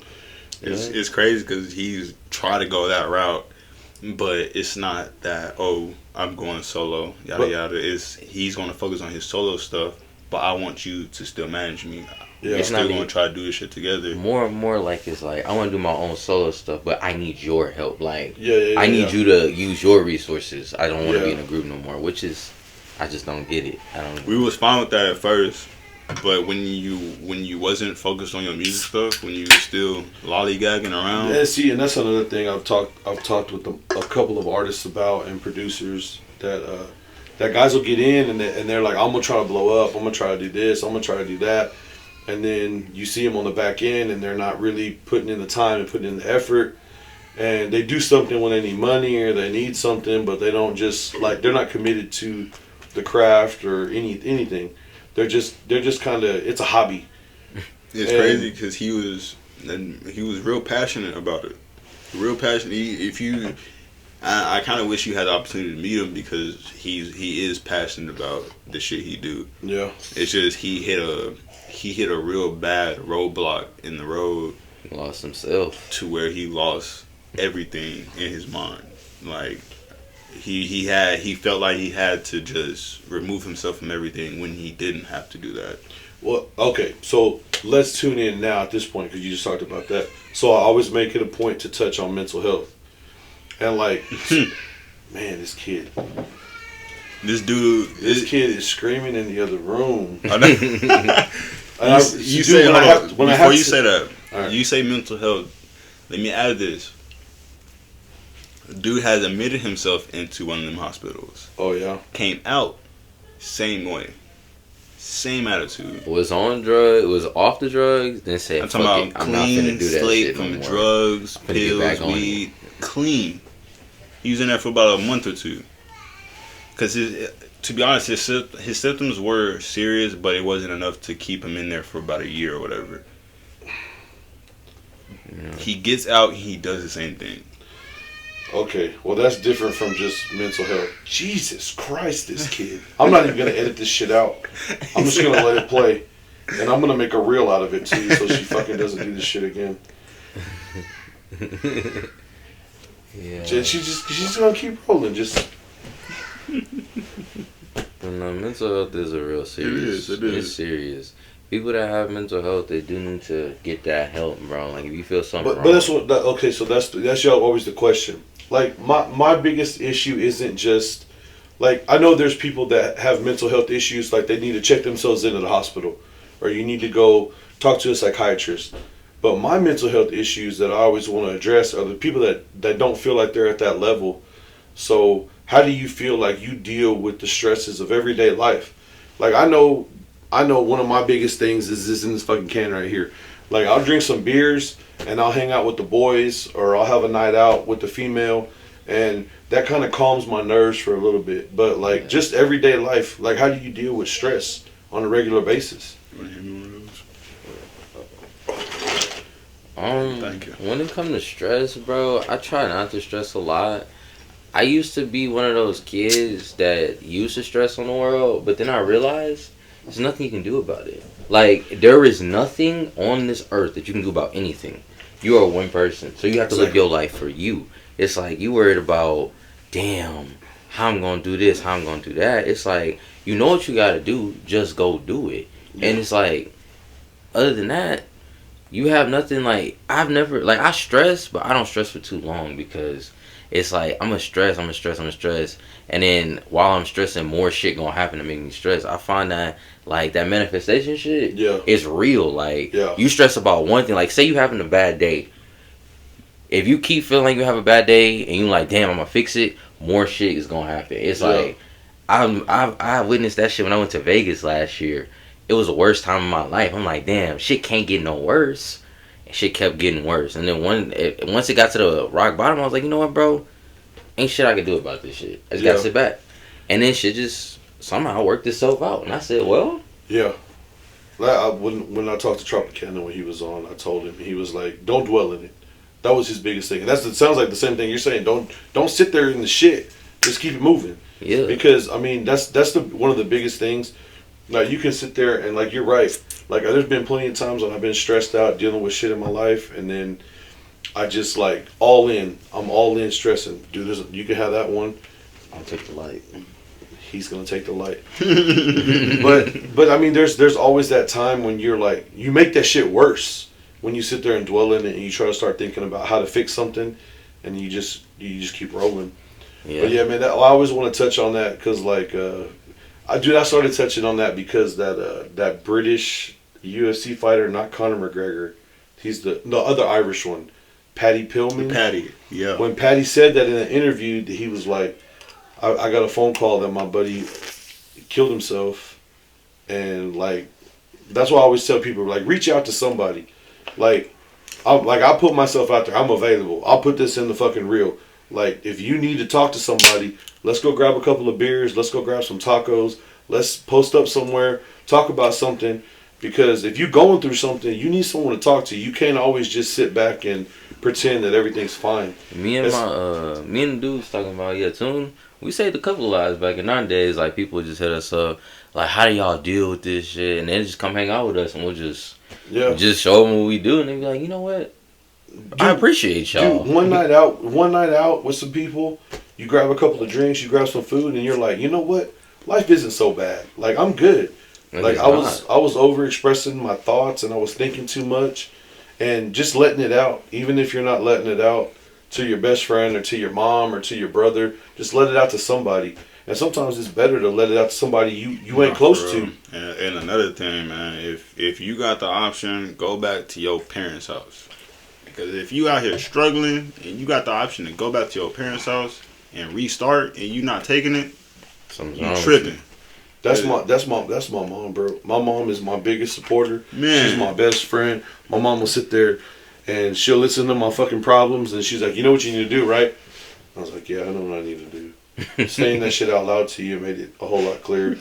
It's crazy because he's tried to go that route, but it's not that, I'm going solo, yada yada. He's going to focus on his solo stuff, but I want you to still manage me. We're still going to try to do this shit together. More and more it's I want to do my own solo stuff, but I need your help. I need you to use your resources. I don't want to be in a group no more, which is, I just don't get it. We was fine with that at first. But when you wasn't focused on your music stuff, when you were still lollygagging around, and that's another thing I've talked with a couple of artists about and producers that guys will get in and they're like, I'm gonna try to blow up, I'm gonna try to do this, I'm gonna try to do that, and then you see them on the back end and they're not really putting in the time and putting in the effort, and they do something when they need money or they need something, but they don't just they're not committed to the craft or anything. They're just kind of, it's a hobby. It's crazy because he was real passionate about it. Real passionate. I kind of wish you had the opportunity to meet him because he is passionate about the shit he do. Yeah. It's just he hit a real bad roadblock in the road. He lost himself to where he lost everything in his mind. He felt like he had to just remove himself from everything when he didn't have to do that. Well, okay, so let's tune in now at this point because you just talked about that. So I always make it a point to touch on mental health. And man, this kid. This dude. This kid is screaming in the other room. You say that, you say mental health. Let me add this. Dude has admitted himself into one of them hospitals. Oh, yeah? Came out, same way. Same attitude. Was on drugs, was off the drugs, then said, I'm talking about clean slate from drugs, pills, weed. Clean. He was in there for about a month or two. Because, to be honest, his symptoms were serious, but it wasn't enough to keep him in there for about a year or whatever. Yeah. He gets out, he does the same thing. Okay, well that's different from just mental health. Jesus Christ, this kid. I'm not even going to edit this shit out. I'm just going to let it play. And I'm going to make a reel out of it too so she fucking doesn't do this shit again. Yeah. She's going to keep rolling. Just. No, mental health is a real serious. It is. It's serious. People that have mental health, they do need to get that help, bro. If you feel something wrong. But that's what. Okay, so that's y'all always the question. My biggest issue isn't just I know there's people that have mental health issues, they need to check themselves into the hospital, or you need to go talk to a psychiatrist. But my mental health issues that I always want to address are the people that don't feel like they're at that level. So how do you feel like you deal with the stresses of everyday life? I know one of my biggest things is this in this fucking can right here. I'll drink some beers and I'll hang out with the boys, or I'll have a night out with the female, and that kind of calms my nerves for a little bit. But just everyday life, how do you deal with stress on a regular basis? You want to hand me one of those? Thank you. When it comes to stress, bro, I try not to stress a lot. I used to be one of those kids that used to stress on the world, but then I realized there's nothing you can do about it. Like, there is nothing on this earth that you can do about anything. You are one person, so you have to live your life for you. It's like, you worried about, damn, how I'm going to do this, how I'm going to do that. It's like, you know what you got to do, just go do it. Yeah. And it's like, other than that, you have nothing. Like, I've never, like, I stress, but I don't stress for too long because it's like, I'm a stress. And then while I'm stressing, more shit gonna happen to make me stress. I find that, like, that manifestation shit is real. Like, you stress about one thing. Like, say you having a bad day. If you keep feeling like you have a bad day and you like, damn, I'm gonna fix it, more shit is gonna happen. It's like, I witnessed that shit when I went to Vegas last year. It was the worst time of my life. I'm like, damn, shit can't get no worse. And shit kept getting worse. And then once it got to the rock bottom, I was like, you know what, bro? Ain't shit I can do about this shit. I just gotta sit back. And then shit just somehow worked itself out. And I said, well. Yeah. When I talked to Tropicana when he was on, I told him, he was like, don't dwell in it. That was his biggest thing. And it sounds like the same thing you're saying. Don't sit there in the shit. Just keep it moving. Yeah. Because, I mean, that's one of the biggest things. Like, you can sit there and, like, you're right. Like, there's been plenty of times when I've been stressed out dealing with shit in my life, and then I just, like, all in. I'm all in stressing. Dude, you can have that one. I'll take the light. He's gonna take the light. but I mean, there's always that time when you're like, you make that shit worse when you sit there and dwell in it and you try to start thinking about how to fix something, and you just keep rolling. Yeah. But yeah, man, I always want to touch on that because, like, I started touching on that because that British UFC fighter, not Conor McGregor, he's the other Irish one, Paddy Pillman. Paddy, yeah. When Paddy said that in an interview, he was like, I got a phone call that my buddy killed himself, and, like, that's why I always tell people, like, reach out to somebody. Like, I put myself out there. I'm available. I'll put this in the fucking reel. Like, if you need to talk to somebody, let's go grab a couple of beers. Let's go grab some tacos. Let's post up somewhere. Talk about something. Because if you're going through something, you need someone to talk to. You can't always just sit back and pretend that everything's fine. Me and the dudes talking about, Tune, we saved a couple of lives back in our days. Like, people just hit us up, like, how do y'all deal with this shit? And they just come hang out with us, and we'll just show them what we do. And they be like, you know what? Dude, I appreciate y'all. Dude, one night out with some people, you grab a couple of drinks, you grab some food, and you're like, you know what? Life isn't so bad. Like, I'm good. Like, I was over expressing my thoughts, and I was thinking too much, and just letting it out. Even if you're not letting it out to your best friend or to your mom or to your brother, just let it out to somebody. And sometimes it's better to let it out to somebody you ain't close to. And another thing, man, if you got the option, go back to your parents' house. Because if you out here struggling and you got the option to go back to your parents' house and restart and you not taking it, you tripping. That's my mom, bro. My mom is my biggest supporter. Man. She's my best friend. My mom will sit there and she'll listen to my fucking problems and she's like, you know what you need to do, right? I was like, yeah, I know what I need to do. Saying that shit out loud to you made it a whole lot clearer.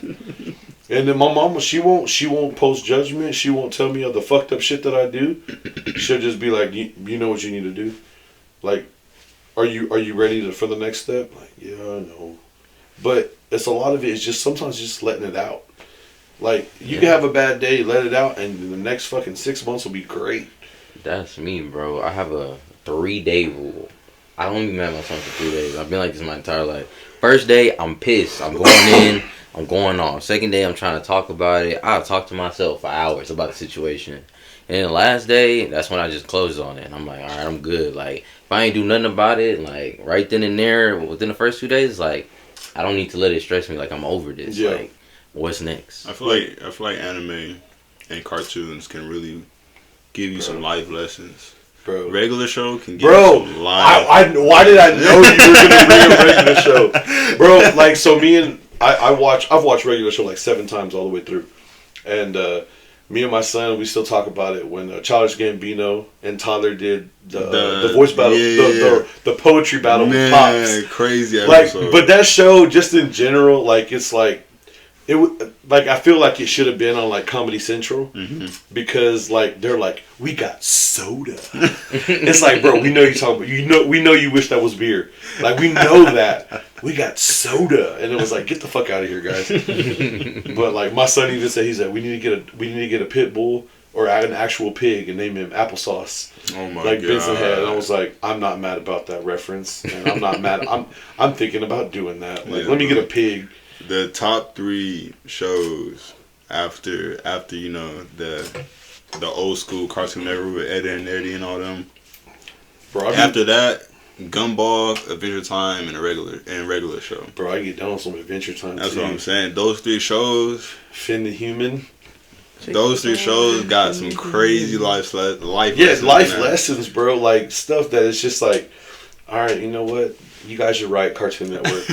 And then my mama, she won't post judgment. She won't tell me all the fucked up shit that I do. She'll just be like, you know what you need to do. Like, are you ready for the next step? Like, yeah, I know. But it's a lot of it is just sometimes just letting it out. Like, you can have a bad day, let it out, and the next fucking 6 months will be great. That's me, bro. I have a 3-day rule. I don't even have my son for 3 days. I've been like this my entire life. First day, I'm pissed. I'm going in. I'm going off. Second day, I'm trying to talk about it. I'll talk to myself for hours about the situation. And then the last day, that's when I just close on it. And I'm like, all right, I'm good. Like, if I ain't do nothing about it, like, right then and there, within the first 2 days, like, I don't need to let it stress me. Like, I'm over this. Yeah. Like, what's next? I feel like anime and cartoons can really give you some life lessons. Bro. Regular show can give you some life. Why did I know you were going to bring up regular show? Bro, like, so I've watched regular show like 7 times all the way through. And me and my son, we still talk about it when Childish Gambino and Tyler did the voice battle, the poetry battle with Pops. Crazy episode. Like, but that show, just in general, like, it's like, like I feel like it should have been on like Comedy Central because like they're like we got soda. It's like, bro, we know you talking about we know you wish that was beer. Like we know that we got soda, and it was like get the fuck out of here, guys. But like my son even said, he said we need to get a pit bull or an actual pig and name him Applesauce. Oh my like God. Benson had, and I was like, I'm not mad about that reference, and I'm not mad. I'm thinking about doing that. Like, let me get a pig. The top 3 shows after you know the old school Cartoon Network with Ed and Eddie and all them. Bro, after that, Gumball, Adventure Time, and regular show. Bro, I get down on some Adventure Time. That's what I'm saying. Those 3 shows. Finn the Human. Those 3 shows got some crazy life lessons, bro. Like stuff that it's just like, all right, you know what? You guys are right, Cartoon Network.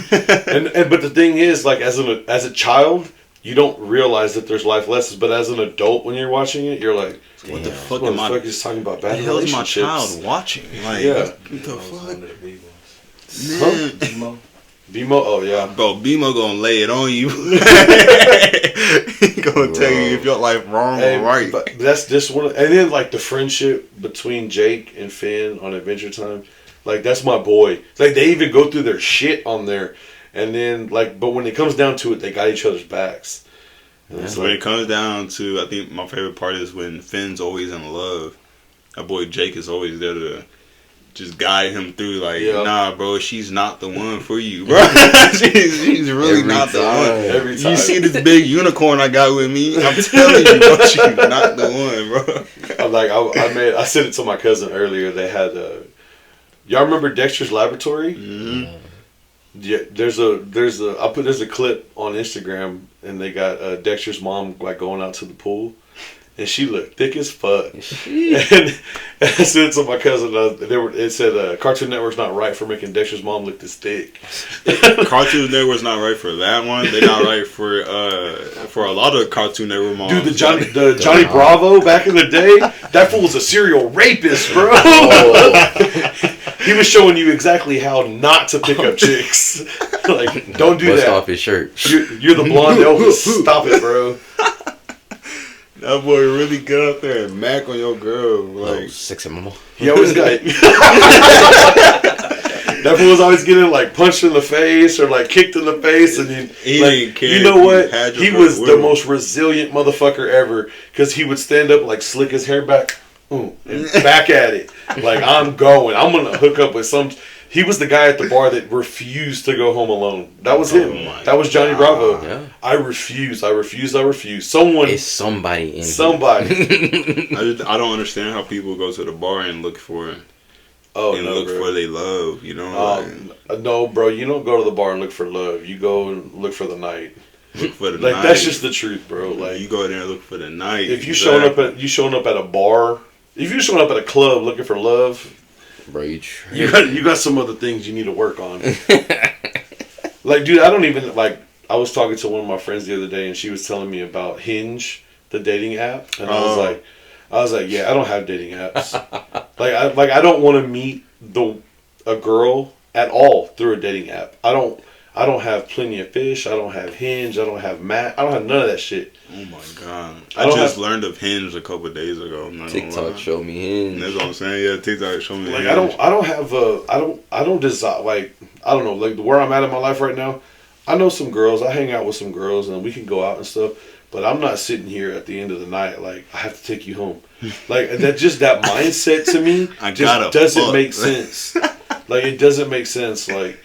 and but the thing is, like as a child, you don't realize that there's life lessons. But as an adult, when you're watching it, you're like, what the fuck am I? Is talking about bad relationships? The hell is my child watching? Like, yeah. What the fuck? Huh? BMO, oh yeah, bro. BMO gonna lay it on you. He gonna tell you if your life wrong or right. But that's this one, and then like the friendship between Jake and Finn on Adventure Time, like that's my boy. Like they even go through their shit on there, and then like, but when it comes down to it, they got each other's backs. When it comes down to, I think my favorite part is when Finn's always in love. That boy Jake is always there to just guide him through, like, nah, bro, she's not the one for you, bro. she's really not the one. Every time. You see this big unicorn I got with me? I'm telling you, bro, she's not the one, bro. I'm like, I said it to my cousin earlier. They had, y'all remember Dexter's Laboratory? Mm-hmm. Yeah, there's a clip on Instagram, and they got Dexter's mom like going out to the pool. And she looked thick as fuck. And I said to my cousin, it said Cartoon Network's not right for making Dexter's mom look this thick. Cartoon Network's not right for that one. They're not right for a lot of Cartoon Network moms. Dude, the Johnny Bravo back in the day, that fool was a serial rapist, bro. He was showing you exactly how not to pick up chicks. Like, don't do Bust that. off his shirt. You're the blonde Elvis. Stop it, bro. That boy really got out there and mac on your girl. Like, sexy mama. He always got that fool was always getting like punched in the face or like kicked in the face, and he like, didn't care. You know what? He was the most resilient motherfucker ever, because he would stand up, like slick his hair back, and back at it. Like, I'm gonna hook up with some. He was the guy at the bar that refused to go home alone. That was him. That was Johnny Bravo. Yeah. I refuse. Someone. It's somebody in somebody. I don't understand how people go to the bar and look for for their love, you know? No, bro, you don't go to the bar and look for love. You go and look for the night. Look for the night. Like, that's just the truth, bro. Like, you go there and look for the night. If you showing up at a bar, if you're showing up at a club looking for love, bro, you got some other things you need to work on. Like, dude, I don't even like. I was talking to one of my friends the other day, and she was telling me about Hinge, the dating app, and I was like, yeah, I don't have dating apps. I don't want to meet a girl at all through a dating app. I don't have Plenty of Fish. I don't have Hinge. I don't have Matt. I don't have none of that shit. Oh my god! I just learned of Hinge a couple of days ago. TikTok showed me Hinge. That's what I'm saying. Yeah, TikTok showed me. Like, Hinge. I don't desire, like, I don't know, like where I'm at in my life right now. I know some girls. I hang out with some girls, and we can go out and stuff. But I'm not sitting here at the end of the night like, I have to take you home. Like, that mindset to me doesn't make sense. Like, it doesn't make sense. Like,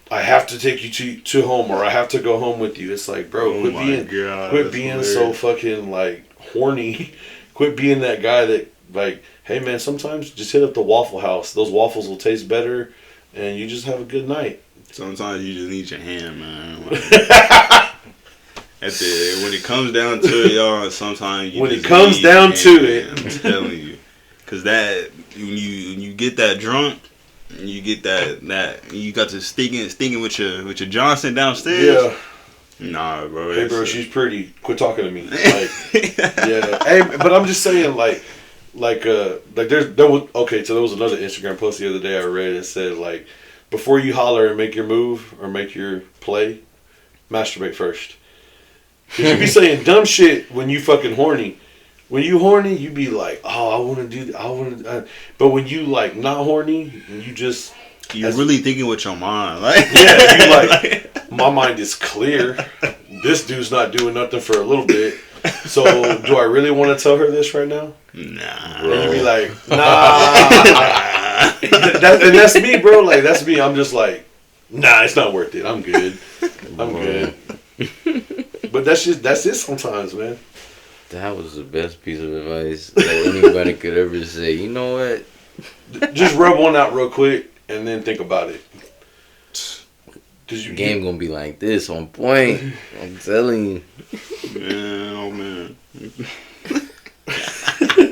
I have to take you to home, or I have to go home with you. It's like, bro, quit being so fucking like horny. Quit being that guy that like, hey man, sometimes just hit up the Waffle House. Those waffles will taste better, and you just have a good night. Sometimes you just need your hand, man. Like, when it comes down to it, y'all, sometimes you I'm telling you, because that when you get that drunk. You get that you got to stinking with your Johnson downstairs. Yeah. Nah, bro. Hey, bro, she's pretty. Quit talking to me. Like, yeah. Hey, but I'm just saying, there was another Instagram post the other day I read. It said, like, before you holler and make your move or make your play, masturbate first. Cause you be saying dumb shit when you fucking horny. When you horny, you be like, oh, I want to do that. I want to. But when you like not horny, and you just you're really thinking with your mind, like yeah, you like my mind is clear. This dude's not doing nothing for a little bit. So do I really want to tell her this right now? Nah. And you be like, nah. And that's me, bro. Like that's me. I'm just like, nah, it's not worth it. I'm good. I'm good. But that's it sometimes, man. That was the best piece of advice that anybody could ever say. You know what? Just rub one out real quick and then think about it. The game gonna be like this on point. I'm telling you. Man, oh man.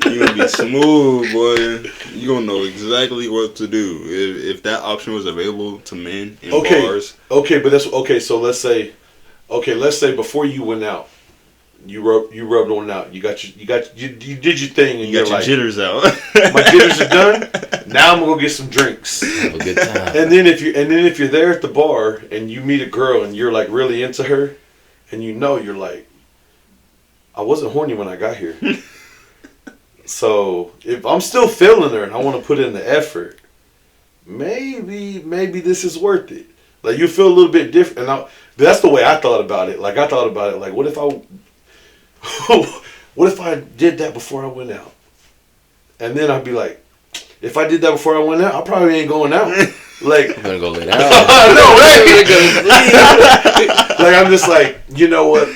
You gonna be smooth, boy. You gonna know exactly what to do. If that option was available to men in bars. Okay, but that's okay. So let's say before you went out, you rubbed one out. You did your thing, and you got your like, jitters out. My jitters are done. Now I'm gonna go get some drinks. Have a good time. And then if you're there at the bar and you meet a girl and you're like really into her, and you're like, I wasn't horny when I got here. So if I'm still feeling her and I want to put in the effort, maybe this is worth it. Like you feel a little bit different. And that's the way I thought about it. Like I thought about it. Like what if I did that before I went out? And then I'd be like, if I did that before I went out, I probably ain't going out. Like I'm gonna go lay down. No, right? Like I'm just like, you know what,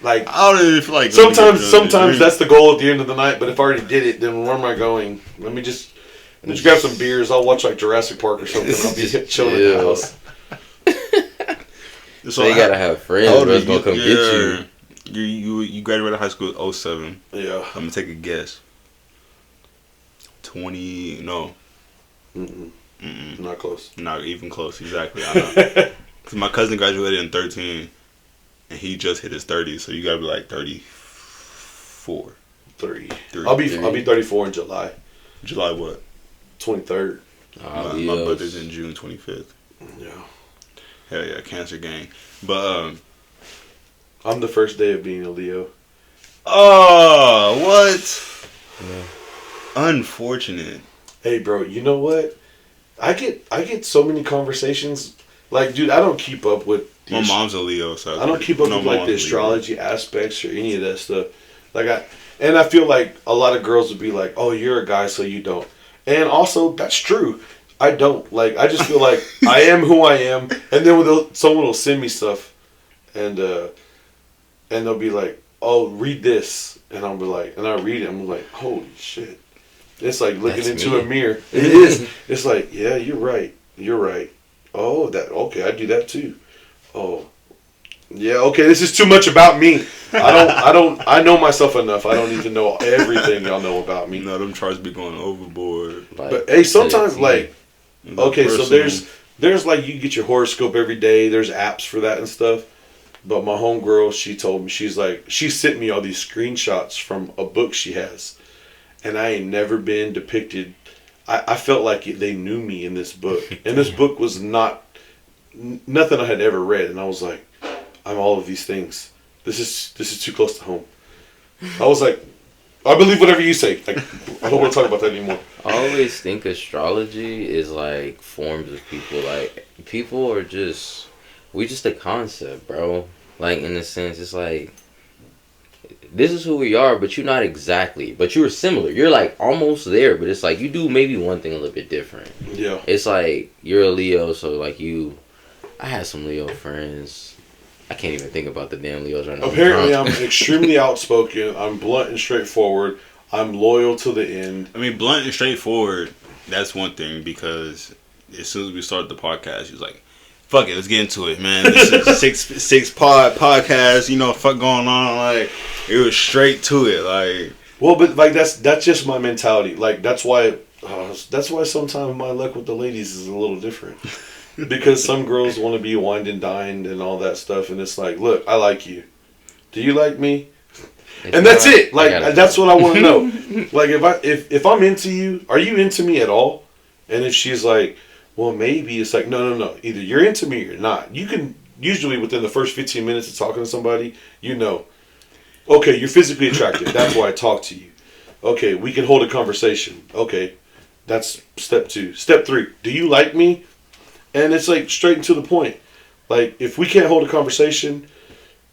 like I don't even feel like sometimes that's the goal at the end of the night. But if I already did it, then where am I going? Let me just grab some beers. I'll watch like Jurassic Park or something. I'll be chilling in the house. So you gotta have friends that's gonna come get you. You graduated high school in 07. Yeah. I'm gonna take a guess. 20? No. Not close. Not even close. Exactly. I know. Cause my cousin graduated in 13. And he just hit his 30s, so you gotta be like 34. 3. I'll be 34 in July. July what? 23rd. My birthday's in June 25th. Yeah. Hell yeah, Cancer gang. But I'm the first day of being a Leo. Oh, what? Yeah. Unfortunate. Hey, bro, you know what? I get so many conversations. Like, dude, I don't keep up with. My mom's a Leo, so I don't keep up with like the astrology aspects or any of that stuff. And I feel like a lot of girls would be like, "Oh, you're a guy, so you don't." And also, that's true. I don't. Like, I just feel like I am who I am. And then someone will send me stuff, and they'll be like, "Oh, read this," and I'll be like, and I read it. I'm like, "Holy shit!" It's like looking into a mirror. It is. It's like, yeah, you're right. You're right. Oh, okay. I do that too. Oh, yeah. Okay, this is too much about me. I know myself enough. I don't need to know everything y'all know about me. No, them charts be going overboard. But hey, sometimes like, okay, so there's like you get your horoscope every day. There's apps for that and stuff. But my homegirl, she told me, she sent me all these screenshots from a book she has, and I ain't never been depicted. I felt like they knew me in this book, and this book was nothing I had ever read, and I was like, I'm all of these things. This is too close to home. I was like, I believe whatever you say. Like, I don't want to talk about that anymore. I always think astrology is like forms of people. Like, people are we just a concept, bro. Like, in a sense, it's like, this is who we are, but you're not exactly. But you're similar. You're like almost there, but it's like you do maybe one thing a little bit different. Yeah. It's like you're a Leo, so like I had some Leo friends. I can't even think about the damn Leos right now. Apparently, I'm extremely outspoken. I'm blunt and straightforward. I'm loyal to the end. I mean, blunt and straightforward, that's one thing, because as soon as we started the podcast, he was like, fuck it, let's get into it, man. This is SixPacPod podcast, you know what fuck going on. Like, it was straight to it. Like, well, but like that's just my mentality. Like, that's why sometimes my luck with the ladies is a little different. Because some girls want to be wined and dined and all that stuff, and it's like, look, I like you. Do you like me? And that's it. Like, that's what I want to know. Like, if I'm into you, are you into me at all? And if she's like, well, maybe, it's like, no. Either you're into me or you're not. You usually within the first 15 minutes of talking to somebody, you know, okay, you're physically attractive. That's why I talk to you. Okay, we can hold a conversation. Okay, that's step 2. Step 3, do you like me? And it's like straight and to the point. Like, if we can't hold a conversation,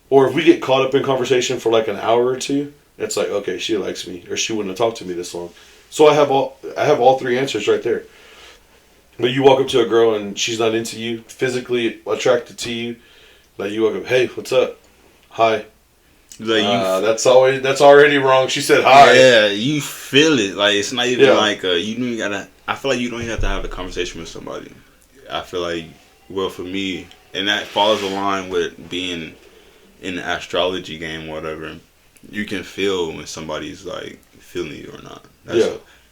or if we get caught up in conversation for like an hour or two, it's like, okay, she likes me, or she wouldn't have talked to me this long. So I have all 3 answers right there. But you walk up to a girl and she's not into you, physically attracted to you. Like, you walk up, hey, what's up? Hi. Like that's already wrong. She said hi. Yeah, you feel it. Like, it's not even like you don't even gotta. I feel like you don't even have to have a conversation with somebody. I feel like, well, for me, and that follows along with being in the astrology game, or whatever. You can feel when somebody's like feeling you or not.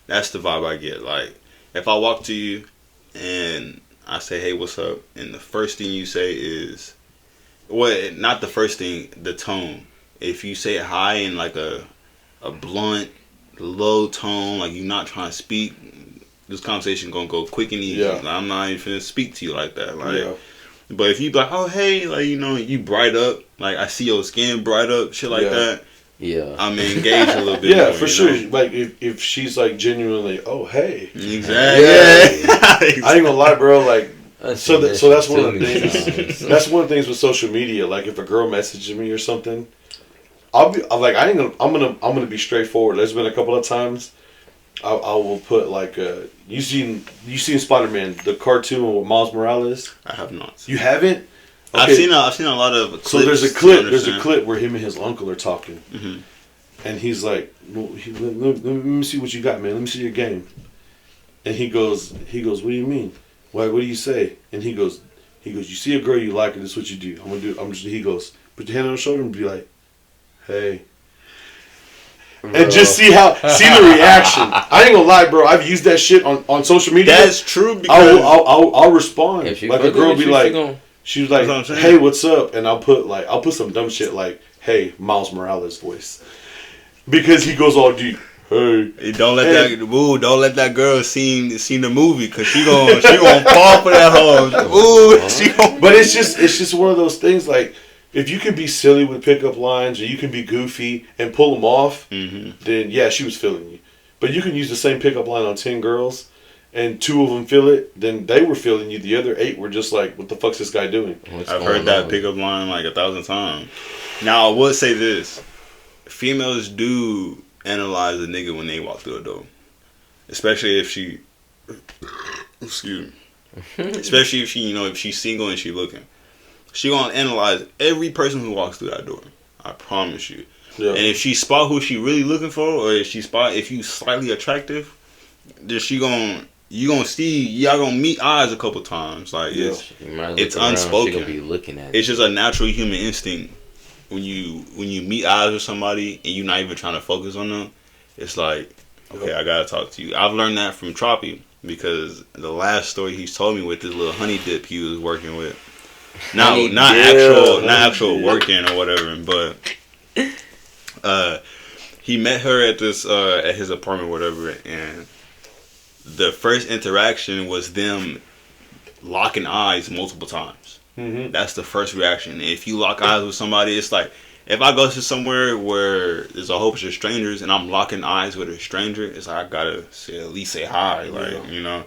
That's the vibe I get. Like, if I walk to you and I say, hey, what's up? And the first thing you say is, well, not the first thing, the tone. If you say hi in like a blunt, low tone, like you're not trying to speak, this conversation gonna go quick and easy. Like, I'm not even finna speak to you like that. Like, but if you be like, oh, hey, like, you know, you bright up, like, I see your skin bright up, shit like that. Yeah, I'm engaged a little bit. Yeah, more, for sure. Know? Like, if she's like genuinely, oh, hey, exactly. Yeah. I ain't gonna lie, bro. Like, so that's one of the things. That's one of the things with social media. Like, if a girl messages me or something, I'm gonna be straightforward. There's been a couple of times I will put like you seen Spider-Man, the cartoon with Miles Morales? I have not. You haven't? Okay. I've seen a lot of clips. So there's a clip where him and his uncle are talking, and he's like, well, let me see what you got, man. Let me see your game. And he goes, what do you mean? Why? What do you say? And he goes, you see a girl you like, and this is what you do. He goes, put your hand on her shoulder and be like, hey. Bro. And just see the reaction. I ain't gonna lie, bro. I've used that shit on social media. That's true. Because I'll respond. Like, a girl be like, she was like, hey, what's up? And I'll put some dumb shit like, hey, Miles Morales voice, because he goes all deep. Hey, don't let that girl see the movie, because she gonna fall for that hoe. But it's just one of those things, like, if you can be silly with pickup lines, or you can be goofy and pull them off, then yeah, she was feeling you. But you can use the same pickup line on 10 girls, and 2 of them feel it, then they were feeling you. The other 8 were just like, what the fuck's this guy doing? I've heard that pickup line like 1,000 times. Now, I would say this. Females do analyze a nigga when they walk through a door. Especially if she... Excuse me. Especially if she, you know, if she's single and she looking. She gonna analyze every person who walks through that door. I promise you. Yeah. And if she spot who she really looking for, or if you slightly attractive, then you gonna see, y'all gonna meet eyes a couple times. Like, it's unspoken. She gonna be looking at it's just a natural human instinct. When you meet eyes with somebody and you're not even trying to focus on them, it's like, okay, I gotta talk to you. I've learned that from Troppy, because the last story he's told me with this little honey dip he was working with. Not actual working or whatever, but he met her at his apartment or whatever, and the first interaction was them locking eyes multiple times. That's the first reaction. If you lock eyes with somebody, it's like, if I go to somewhere where there's a whole bunch of strangers and I'm locking eyes with a stranger, it's like, I gotta at least say hi. Like, you know,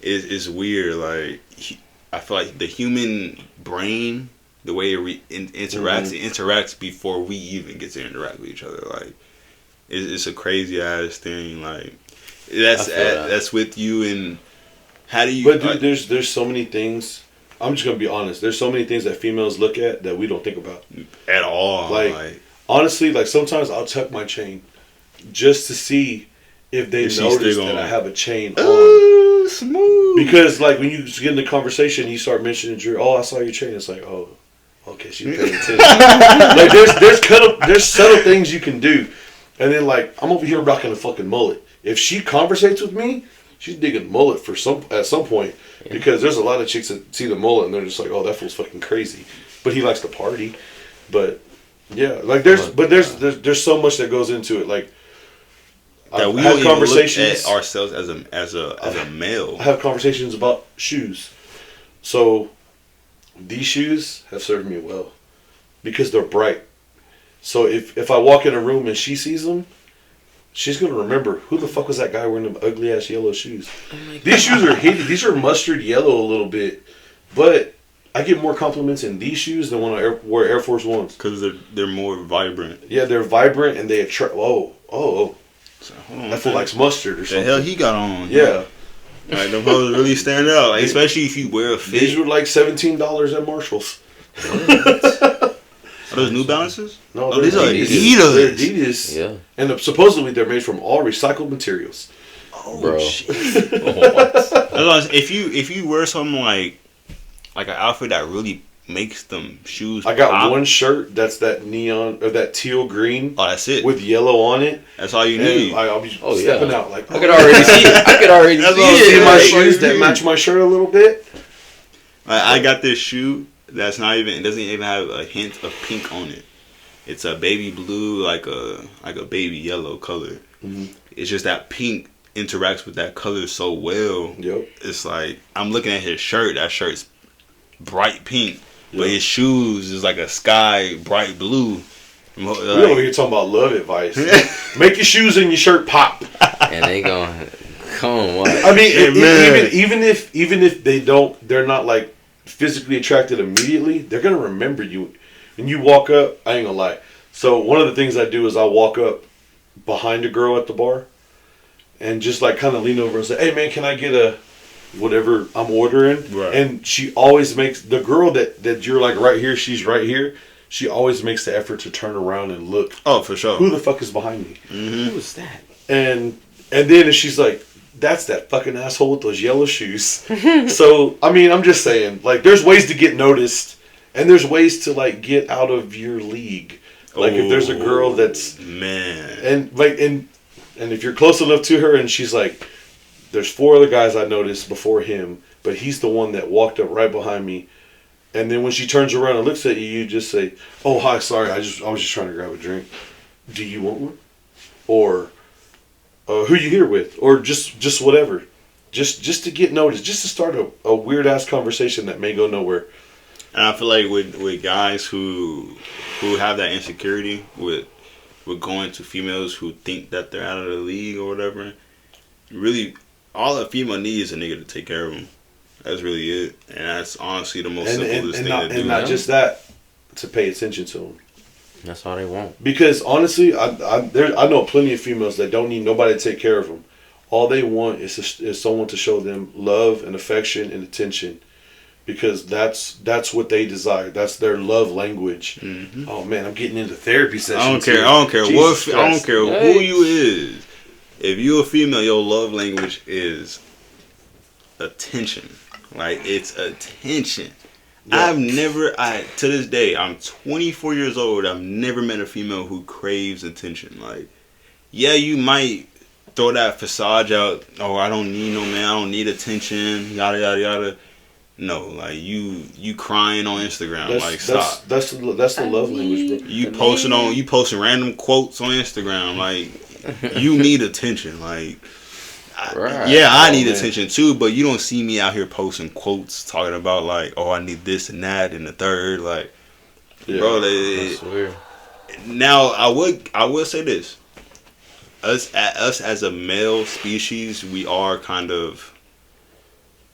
it's weird. Like, I feel like the human brain, the way it interacts before we even get to interact with each other. Like, it's a crazy ass thing. Like, that's with you. And how do you? But dude, there's so many things. I'm just gonna be honest. There's so many things that females look at that we don't think about at all. Like honestly, like, sometimes I'll tuck my chain just to see if they notice that I have a chain on. Smooth. Because, like, when you get in the conversation, you start mentioning I saw your chain. It's like, oh, okay, she's paying attention. Like, there's subtle things you can do, and then, like, I'm over here rocking a fucking mullet. If she conversates with me, she's digging mullet at some point, because there's a lot of chicks that see the mullet and they're just like, oh, that fool's fucking crazy, but he likes to party. But yeah, like, there's so much that goes into it. Like, that we have conversations look at ourselves as a male. I have conversations about shoes. So these shoes have served me well because they're bright. So if I walk in a room and she sees them, she's going to remember, who the fuck was that guy wearing them ugly ass yellow shoes? These shoes are hideous. These are mustard yellow a little bit, but I get more compliments in these shoes than when I wear Air Force Ones. Because they're more vibrant. Yeah, they're vibrant and they attract. Oh. So, hold on, I feel like mustard or something. The hell he got on? Yeah. Like, them hoes really stand out. Like, especially if you wear a fit. These were like $17 at Marshall's. Are those New Balances? No, these are Adidas. They're Adidas. Yeah. And supposedly they're made from all recycled materials. Oh, bro. Shit. If you wear something like an outfit that really makes them shoes I got pop, one shirt that's that neon or that teal green. Oh, that's it. With yellow on it. That's all you need. I'll be stepping out like. I could already see it. I could already see it. My shoes that match my shirt a little bit. I got this shoe that's not even. It doesn't even have a hint of pink on it. It's a baby blue, like a baby yellow color. Mm-hmm. It's just that pink interacts with that color so well. Yep. It's like I'm looking at his shirt. That shirt's bright pink. But his shoes is like a sky bright blue. We over here talking about love advice. Make your shoes and your shirt pop. And they going, come on, what? I mean, even if they're not like physically attracted immediately, they're gonna remember you. When you walk up, I ain't gonna lie. So one of the things I do is I walk up behind a girl at the bar, and just like kind of lean over and say, "Hey man, can I get a whatever I'm ordering?" Right. And she always makes the girl that you're like right here, she's right here. She always makes the effort to turn around and look. Oh, for sure. Who the fuck is behind me? Mm-hmm. Who is that? And then she's like, "That's that fucking asshole with those yellow shoes." So I mean, I'm just saying, like, there's ways to get noticed, and there's ways to like get out of your league. Like if there's a girl that's and if you're close enough to her, and she's like, there's 4 other guys I noticed before him, but he's the one that walked up right behind me. And then when she turns around and looks at you, you just say, "Oh, hi, sorry, I was just trying to grab a drink. Do you want one?" Or who you here with? Or just whatever. Just to get noticed, just to start a weird ass conversation that may go nowhere. And I feel like with guys who have that insecurity with going to females who think that they're out of the league or whatever, really all a female needs is a nigga to take care of them. That's really it, and that's honestly the most simplest thing to do. And not just that, to pay attention to them. That's all they want. Because honestly, I know plenty of females that don't need nobody to take care of them. All they want is someone to show them love and affection and attention, because that's what they desire. That's their love language. Mm-hmm. Oh man, I'm getting into therapy sessions. I don't care who you is. If you a female, your love language is attention. Like, it's attention. Yeah. To this day, I'm 24 years old. I've never met a female who craves attention. Like, yeah, you might throw that facade out. Oh, I don't need no man. I don't need attention. Yada yada yada. No, like you crying on Instagram. Stop. That's the love language, bro. You posting random quotes on Instagram. Like, you need attention. Like. I need attention too, but you don't see me out here posting quotes talking about like, oh, I need this and that and the third, like, bro. That's weird. Now, I would say this: us as a male species, we are kind of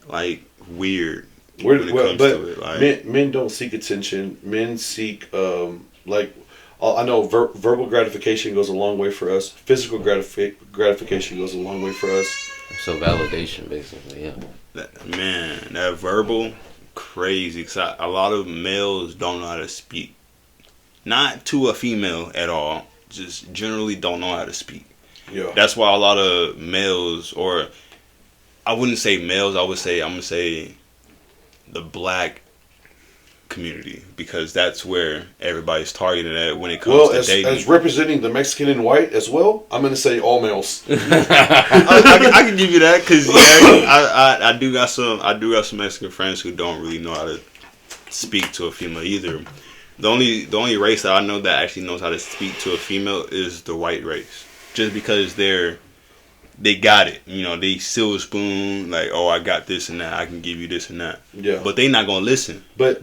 like weird when it comes to it. Like, men don't seek attention. Men seek like. I know verbal gratification goes a long way for us. Physical gratification goes a long way for us. So validation, basically, yeah. That verbal, crazy. 'Cause a lot of males don't know how to speak. Not to a female at all. Just generally don't know how to speak. Yeah. That's why a lot of males, or I wouldn't say males, I'm gonna say the black community, because that's where everybody's targeted at when it comes to dating. As representing the Mexican and white as well, I'm gonna say all males. I can give you that, because I do got some Mexican friends who don't really know how to speak to a female either. The only race that I know that actually knows how to speak to a female is the white race, just because they're they got it. You know, they silver spoon, like, oh, I got this and that. I can give you this and that. Yeah. But they not going to listen. But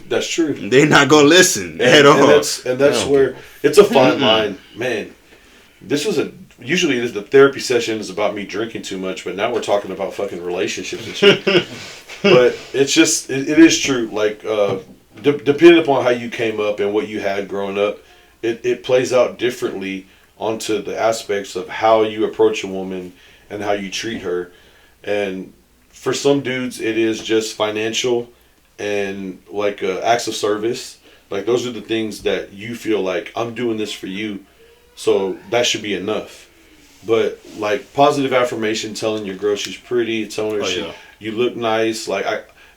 that's true. They not going to listen at all. And that's where it's a fine line. Man, usually the therapy session is about me drinking too much, but now we're talking about fucking relationships and shit. But it's just, it is true. Like, depending upon how you came up and what you had growing up, it plays out differently onto the aspects of how you approach a woman and how you treat her. And for some dudes, it is just financial and like acts of service. Like, those are the things that you feel like, I'm doing this for you, so that should be enough. But like positive affirmation, telling your girl she's pretty, telling her you look nice, like,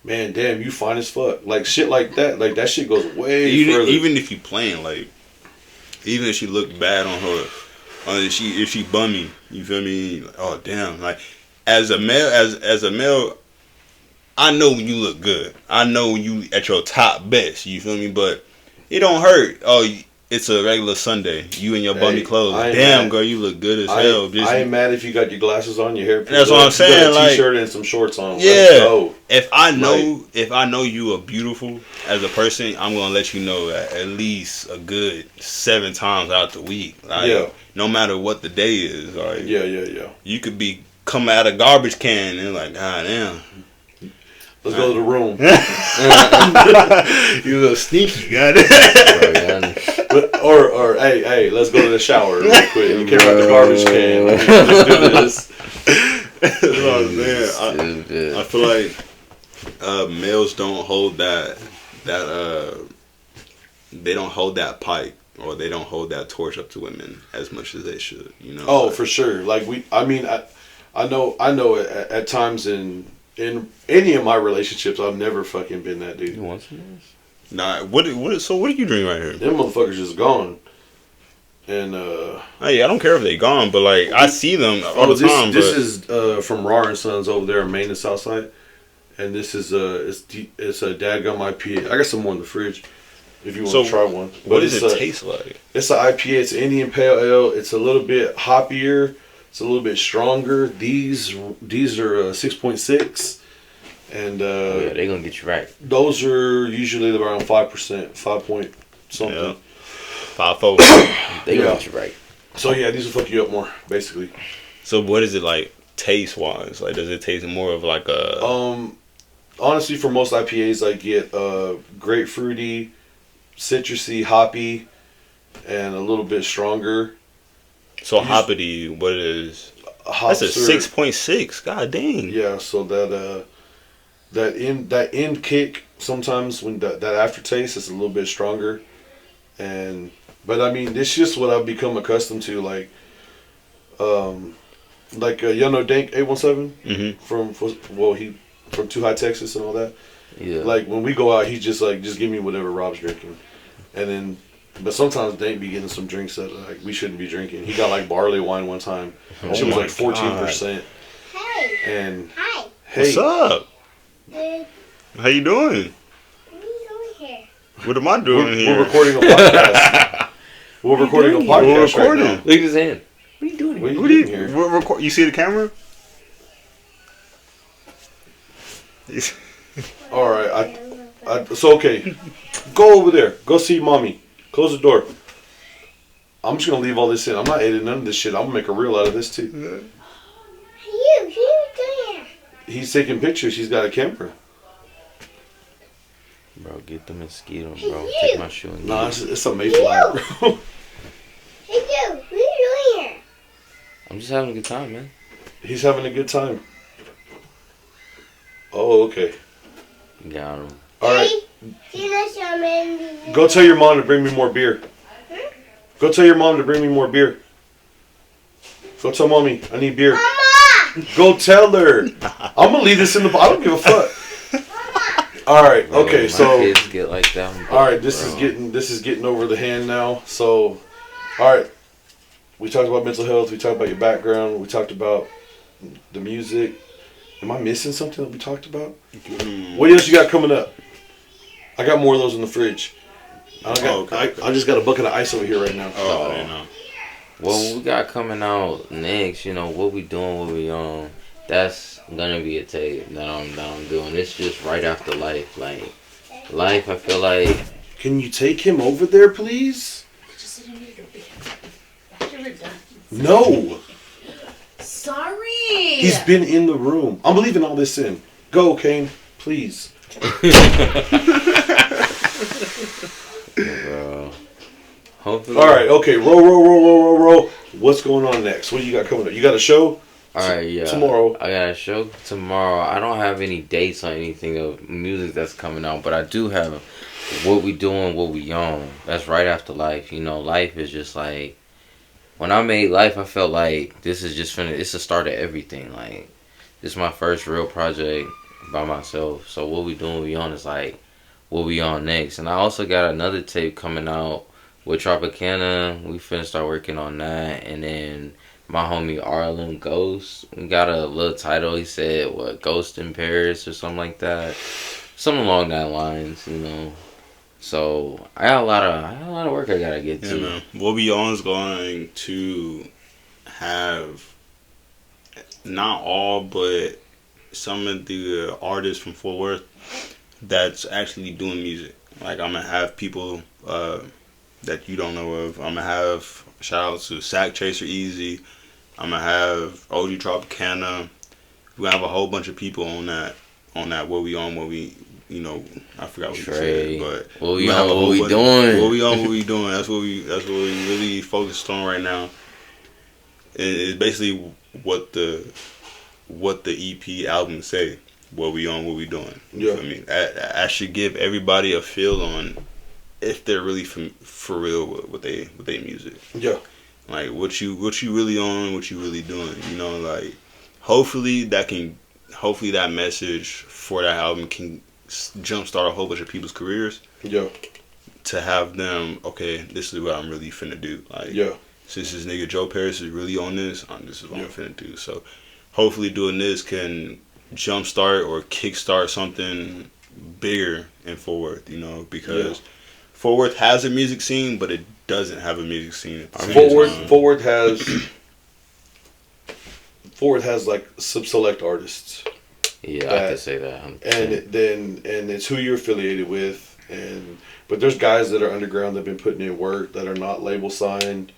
man, damn, you fine as fuck, like shit like that. Like, that shit goes way further. Even if you playing, like, even if she look bad on her, if she bummy, you feel me? Like, oh damn, like as a male, I know when you look good. I know when you at your top best. You feel me? But it don't hurt. Oh, it's a regular Sunday. You in your bummy clothes. Damn, girl, you look good as hell. I ain't mad if you got your glasses on, your hair. That's what I'm saying. You got a t-shirt and some shorts on. Yeah. If I know you are beautiful as a person, I'm gonna let you know at least a good 7 times out the week. Like, no matter what the day is. Like, yeah. You could be coming out of garbage can and like, god damn. Let's go to the room. You a little sneaky, got it. Or hey, let's go to the shower real quick. You came out the garbage can. Let's do this. Oh man, I feel like males don't hold that they don't hold that pipe, or they don't hold that torch up to women as much as they should. You know? Oh, for sure. Like I know at times in any of my relationships, I've never fucking been that dude. You want some of this? Nah, so what are you drinking right here? Them motherfuckers just gone. And hey, I don't care if they gone, but like I see them all the time. This is from Raw and Sons over there in Maine and Southside, and this is it's a dadgum IPA. I got some more in the fridge if you want to try one. What does it taste like? It's an IPA. It's an Indian Pale Ale. It's a little bit hoppier. It's a little bit stronger. These are 6.6, and they're gonna get you right. Those are usually around 5%, 5 point something. Yeah. 5.4. They gonna get you right. So yeah, these will fuck you up more, basically. So what is it like taste wise? Like, does it taste more of like a? Honestly, for most IPAs, I get grapefruity, citrusy, hoppy, and a little bit stronger. So hoppity, what is? That's a 6.6. God dang. Yeah, so that end kick sometimes when that aftertaste is a little bit stronger, but I mean, it's just what I've become accustomed to. Like you know Dank 817 from Too High Texas and all that. Yeah. Like when we go out, he's just like, just give me whatever Rob's drinking, and then. But sometimes Dank be getting some drinks that like we shouldn't be drinking. He got like barley wine one time. It was like 14%. Hey. And hi. Hey. What's up? Good. How you doing? What are you doing here? What am I doing here? We're recording a podcast. We're recording a podcast right now. Look at his hand. What are you doing here? What are you doing here? We're you see the camera? All right. So okay, go over there. Go see mommy. Close the door. I'm just gonna leave all this in. I'm not editing none of this shit. I'm gonna make a reel out of this too. What are you doing here? He's taking pictures. He's got a camera. Bro, get the mosquito, bro. Take my shoe and Nah, it's a mayfly, bro. Hey, you. What are you doing here? I'm just having a good time, man. He's having a good time. Oh, okay. Got him. All right. Hey, Go tell your mom to bring me more beer. Go tell your mom to bring me more beer. Go tell mommy I need beer. Mama! Go tell her. I'm gonna leave this in the. I don't give a fuck. All right. Bro, Okay. my So. kids get like that. All right. This is getting over the hand now. So. All right. We talked about mental health. We talked about your background. We talked about the music. Am I missing something that we talked about? What else you got coming up? I got more of those in the fridge. I just got a bucket of ice over here right now. Oh, I didn't know. What we got coming out next, what we doing, what we on, that's gonna be a tape that I'm doing. It's just right after Life. Like, Life, I feel like... Can you take him over there, please? No! Sorry! He's been in the room. I'm leaving all this in. Go, Kane, please. Bro. Hopefully. All right, okay. Roll. What's going on next? What do you got coming up? You got a show? All right, yeah. Tomorrow. I got a show tomorrow. I don't have any dates on anything of music that's coming out, but I do have what we doing, what we on. That's right after Life. Life is just like, when I made Life, I felt like this is just finished. It's the start of everything. Like, this is my first real project by myself. So what we doing, what we on is like what we on next. And I also got another tape coming out with Tropicana. We finna start working on that. And then my homie Arlen Ghost, we got a little title. He said, what, Ghost in Paris or something like that. Something along that lines, So I got a lot of work I gotta get to. Man. What we on is going to have not all, but some of the artists from Fort Worth that's actually doing music. Like, I'm gonna have people that you don't know of. I'm gonna have shout out to Sack Chaser Easy. I'm gonna have OG Tropicana. We're gonna have a whole bunch of people on that. What we on, what we, I forgot what Trey, you said, but what we on, what we doing. What we on, what we doing. That's what we really focused on right now. It's basically what the EP album say. What we on, what we doing. Yeah. I mean, I should give everybody a feel on if they're really for real with they music. Yeah. Like, what you really on, what you really doing. Like, hopefully that message for that album can jumpstart a whole bunch of people's careers. Yeah. To have them, okay, this is what I'm really finna do. Like, yeah. Since this nigga Joe Paris is really on this, this is what I'm finna do. So, hopefully doing this can jumpstart or kickstart something bigger in Fort Worth, because Fort Worth has a music scene, but it doesn't have a music scene at the same time. Fort Worth has like some select artists. Yeah, I could say that. 100%. And it's who you're affiliated with, but there's guys that are underground that have been putting in work that are not label signed,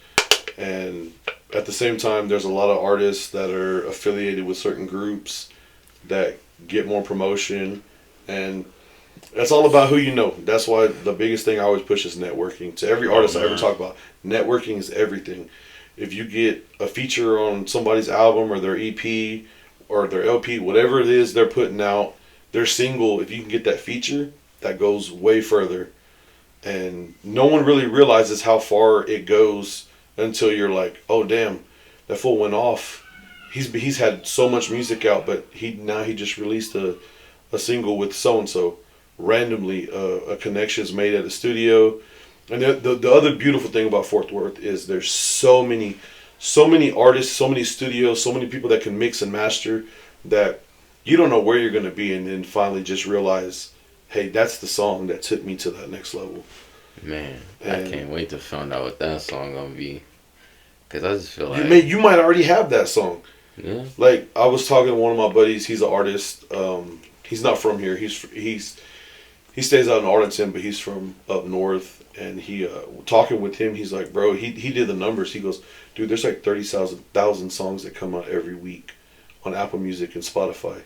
and at the same time there's a lot of artists that are affiliated with certain groups that get more promotion, and that's all about who you know. That's why the biggest thing I always push is networking. To every artist I ever talk about, networking is everything. If you get a feature on somebody's album or their EP or their LP, whatever it is they're putting out, their single, if you can get that feature, that goes way further. And no one really realizes how far it goes until you're like, oh damn, that fool went off. He's had so much music out, but he just released a single with so and so. Randomly, a connection is made at a studio. And the other beautiful thing about Fort Worth is there's so many artists, so many studios, so many people that can mix and master that you don't know where you're going to be, and then finally just realize, hey, that's the song that took me to that next level. Man, I can't wait to find out what that song gonna be, because I just feel like you might already have that song. Yeah. Like, I was talking to one of my buddies. He's an artist. He's not from here. He stays out in Arlington, but he's from up north. And he talking with him, he's like, bro, he did the numbers. He goes, dude, there's like 30,000 songs that come out every week on Apple Music and Spotify.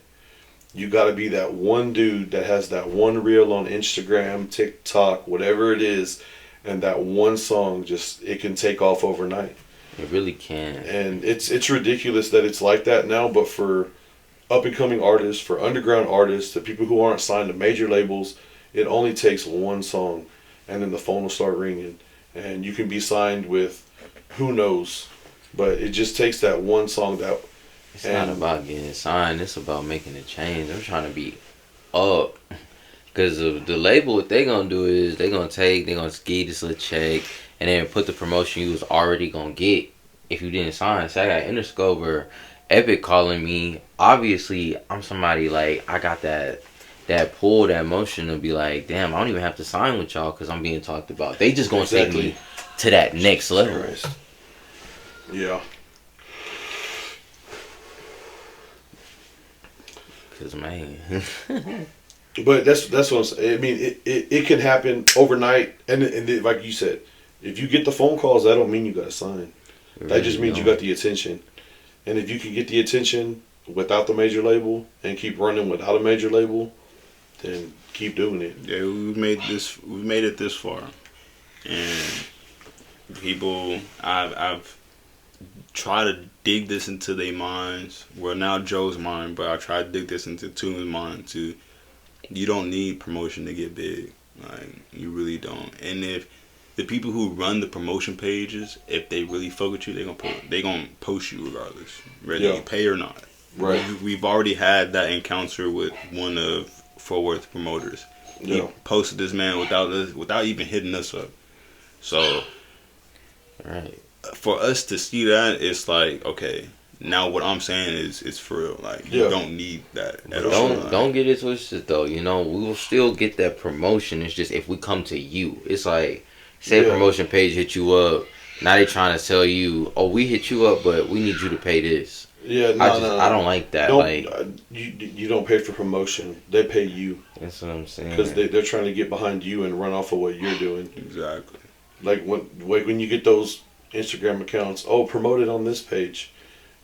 You got to be that one dude that has that one reel on Instagram, TikTok, whatever it is, and that one song it can take off overnight. It really can. And it's ridiculous that it's like that now, but for up and coming artists, for underground artists, the people who aren't signed to major labels, it only takes one song, and then the phone will start ringing, and you can be signed with who knows, but it just takes that one song that. It's not about getting signed. It's about making a change. I'm trying to be up. Because the label, what they going to do is they're going to ski this little check and then put the promotion you was already going to get if you didn't sign. So I got Interscope or Epic calling me. Obviously, I'm somebody like, I got that pull, that motion to be like, damn, I don't even have to sign with y'all because I'm being talked about. They just going to take me to that next level. Yeah. Cause man. But that's what I'm saying. I mean, it can happen overnight, and like you said, if you get the phone calls, that don't mean you got to sign. That just means you got the attention. And if you can get the attention without the major label and keep running without a major label, then keep doing it. Yeah, we made it this far, and people, I've tried to dig this into their minds. Well, now Joe's mind, but I tried to dig this into Tune's mind too. You don't need promotion to get big. Like, you really don't. And if the people who run the promotion pages, if they really fuck with you, they gonna post you regardless, whether you pay or not. Right. We've already had that encounter with one of Fort Worth promoters. He posted this man without even hitting us up. So, right. For us to see that, it's like, okay, now what I'm saying is it's for real. Like, you don't need that at all. Don't get it twisted though. You know, we will still get that promotion. It's just if we come to you, it's like, say a promotion page hit you up. Now they trying to tell you, oh, we hit you up, but we need you to pay this. Yeah, I don't like that. You don't pay for promotion. They pay you. That's what I'm saying. Because they're trying to get behind you and run off of what you're doing. Exactly. Like when you get those Instagram accounts, promote it on this page.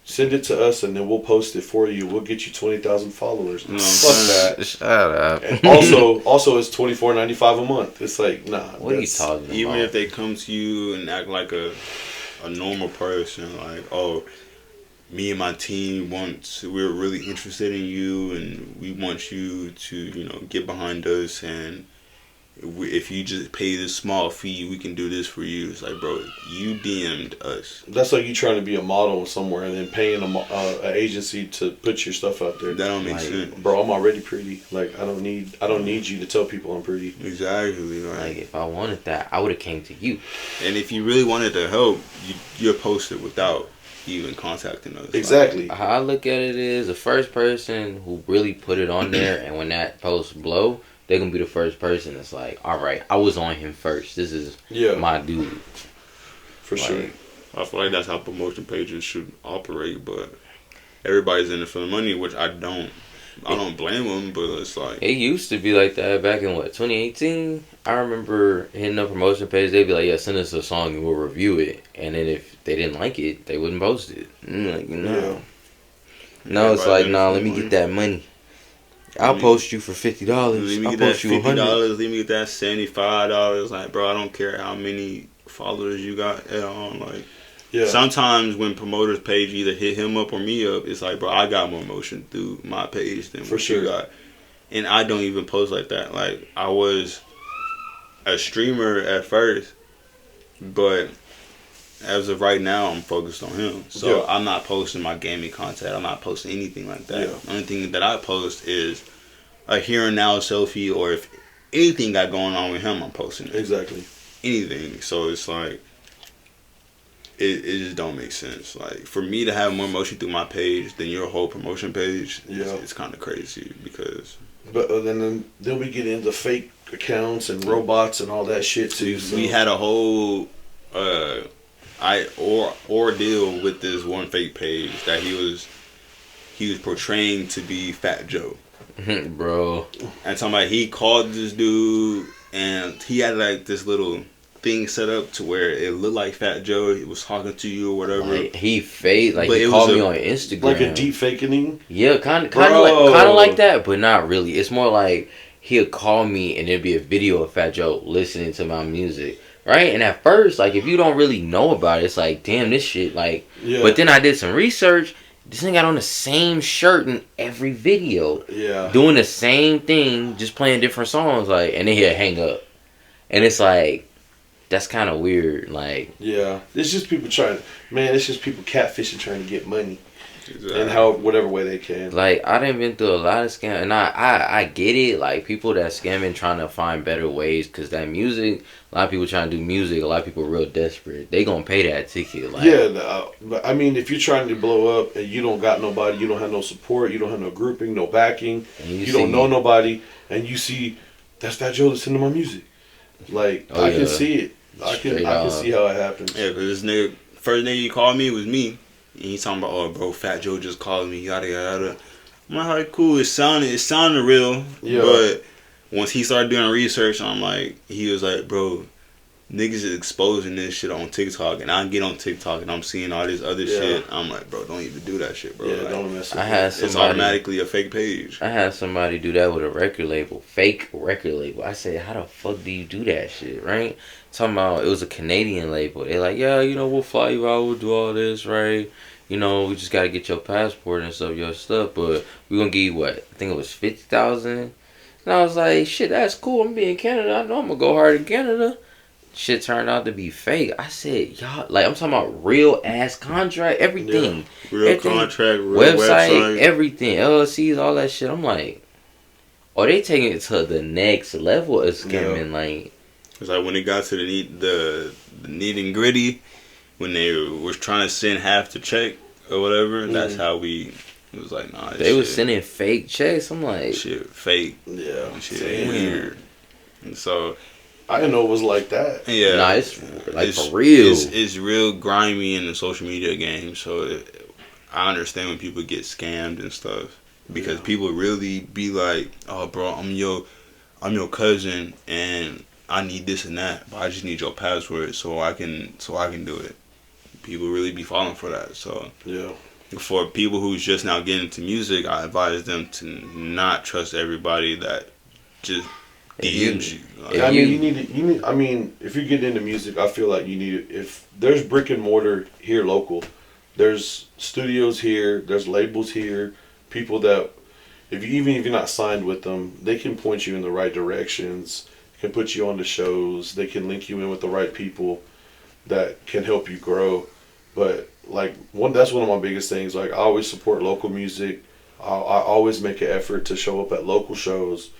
Send it to us and then we'll post it for you. We'll get you 20,000 followers. No, fuck that. Shut up. And also it's $24.95 a month. It's like, nah. What are you talking about? Even if they come to you and act like a normal person, like, oh, me and my team we're really interested in you and we want you to, get behind us, and if you just pay this small fee, we can do this for you. It's like, bro, you DM'd us. That's like you trying to be a model somewhere and then paying an agency to put your stuff out there. That don't make sense. Bro, I'm already pretty. Like, I don't need you to tell people I'm pretty. Exactly. Like, if I wanted that, I would have came to you. And if you really wanted to help, you'll post it without even contacting us. Exactly. Like, how I look at it is the first person who really put it on there, and when that post blow, they're going to be the first person that's like, all right, I was on him first. This is my dude. For sure. I feel like that's how promotion pages should operate, but everybody's in it for the money, which I don't blame them, but it's like... It used to be like that back in, 2018? I remember hitting up promotion page, they'd be like, yeah, send us a song and we'll review it. And then if they didn't like it, they wouldn't post it. Like, no. No, it's like, nah, let me get that money. I'll post you for $50. Let me I'll get that post you $100. Let me get that $75. Like, bro, I don't care how many followers you got at all. Like, sometimes when promoters' page either hit him up or me up, it's like, bro, I got more motion through my page than what you got. And I don't even post like that. Like, I was a streamer at first, but as of right now, I'm focused on him. So I'm not posting my gaming content. I'm not posting anything like that. The only thing that I post is a here and now selfie, or if anything got going on with him, I'm posting it. Exactly. Anything. So it's like, it just don't make sense. Like, for me to have more motion through my page than your whole promotion page, it's kind of crazy because... But then we get into fake accounts and robots and all that shit too. So. We had a whole ordeal with this one fake page that he was portraying to be Fat Joe. Bro. And somebody, he called this dude and he had like this little thing set up to where it looked like Fat Joe. He was talking to you or whatever. Like, he faked, like, he called me on Instagram. Like a deep fakening? Yeah, kind of like that, but not really. It's more like he'll call me and there'll be a video of Fat Joe listening to my music. Right? And at first, like, if you don't really know about it, it's like, damn, this shit, like... Yeah. But then I did some research. This nigga got on the same shirt in every video. Yeah. Doing the same thing, just playing different songs, like, and then he'll hang up. And it's like, that's kind of weird, like... Yeah. It's just people it's just people catfishing trying to get money. Exactly. And whatever way they can. Like, I done been through a lot of scams, and I get it. Like, people that scamming trying to find better ways, because that music, a lot of people trying to do music, a lot of people are real desperate. They gonna pay that ticket. Like, but I mean, if you're trying to blow up and you don't got nobody, you don't have no support, you don't have no grouping, no backing, you don't know nobody, and you see that's Fat Joe listening to my music, like I can see it. I can see how it happens. Yeah, because this nigga first nigga he called me was me. And he's talking about, oh, bro, Fat Joe just called me, yada, yada. I'm like, alright, cool. It sounded real. Yeah. But once he started doing research, he was like, bro, niggas is exposing this shit on TikTok, and I get on TikTok and I'm seeing all this other shit. I'm like, bro, don't even do that shit, bro. Yeah, like, don't mess with it. It's automatically a fake page. I had somebody do that with a record label, fake record label. I said, how the fuck do you do that shit, right? Talking about it was a Canadian label. They're like, yeah, we'll fly you out, we'll do all this, right? We just gotta get your passport and stuff, your stuff, but we're gonna give you what? I think it was $50,000. And I was like, shit, that's cool. I'm being in Canada. I know I'm gonna go hard in Canada. Shit turned out to be fake. I said, y'all, like, I'm talking about real ass contract, everything. Yeah. Real everything, contract, real website, everything, LLCs, all that shit. I'm like, they taking it to the next level of scamming. Like, it's like when it got to the nitty and gritty, when they were trying to send half the check or whatever, that's how it was like, nah. They was sending fake checks. I'm like, shit, fake. Yeah. Shit, weird. And so, I didn't know it was like that. Yeah. Nah, it's like for real. It's real grimy in the social media game. So I understand when people get scammed and stuff, because people really be like, oh, bro, I'm your cousin and I need this and that, but I just need your password so I can do it. People really be falling for that. So yeah. For people who's just now getting into music, I advise them to not trust everybody that just DMs you. Like, you need. I mean, if you get into music, I feel like you need it. If there's brick and mortar here local, there's studios here, there's labels here, people that, if you're not signed with them, they can point you in the right directions, can put you on the shows, they can link you in with the right people that can help you grow. But that's one of my biggest things. Like, I always support local music. I always make an effort to show up at local shows.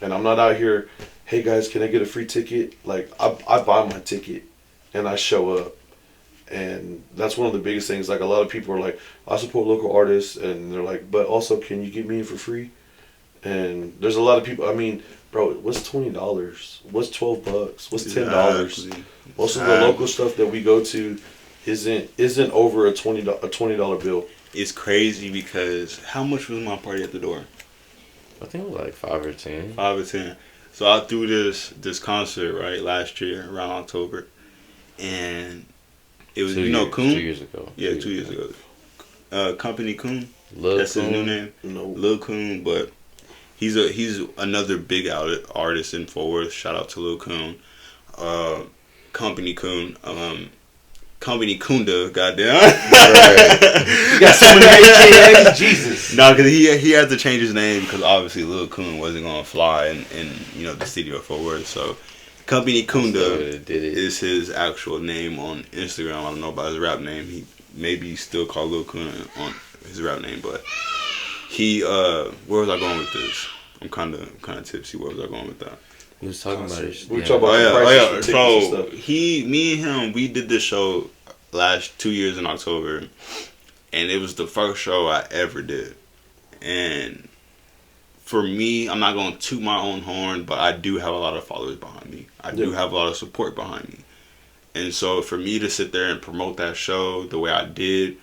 And I'm not out here, hey guys, can I get a free ticket? Like, I buy my ticket and I show up. And that's one of the biggest things. Like, a lot of people are like, I support local artists, and they're like, but also, can you get me in for free? And there's a lot of people, I mean, bro, what's $20? What's $12? What's $10? Exactly. Most of the local stuff that we go to isn't over a $20 bill. It's crazy because how much was my party at the door? I think it was like 5 or 10. 5 or 10. So I threw this concert right last year around October, and it was Coon. 2 years ago. Yeah, 2 years ago. Company Coon. That's his new name. No. Lil Coon, but he's another big artist in Fort Worth. Shout out to Lil Coon. Company Coon. Company Kunda, goddamn. Right. You got so many AKAs, Jesus. No, because he had to change his name because obviously Lil Coon wasn't gonna fly in the city of Fort Worth. So Company Kunda is his actual name on Instagram. I don't know about his rap name. He maybe still called Lil Coon on his rap name, but he where was I going with this? I'm kind of tipsy. Where was I going with that? We was talking about it. We were talking about the prices for tickets and stuff. Me and him, we did this show last 2 years in October, and it was the first show I ever did. And for me, I'm not going to toot my own horn, but I do have a lot of followers behind me. I do have a lot of support behind me. And so for me to sit there and promote that show the way I did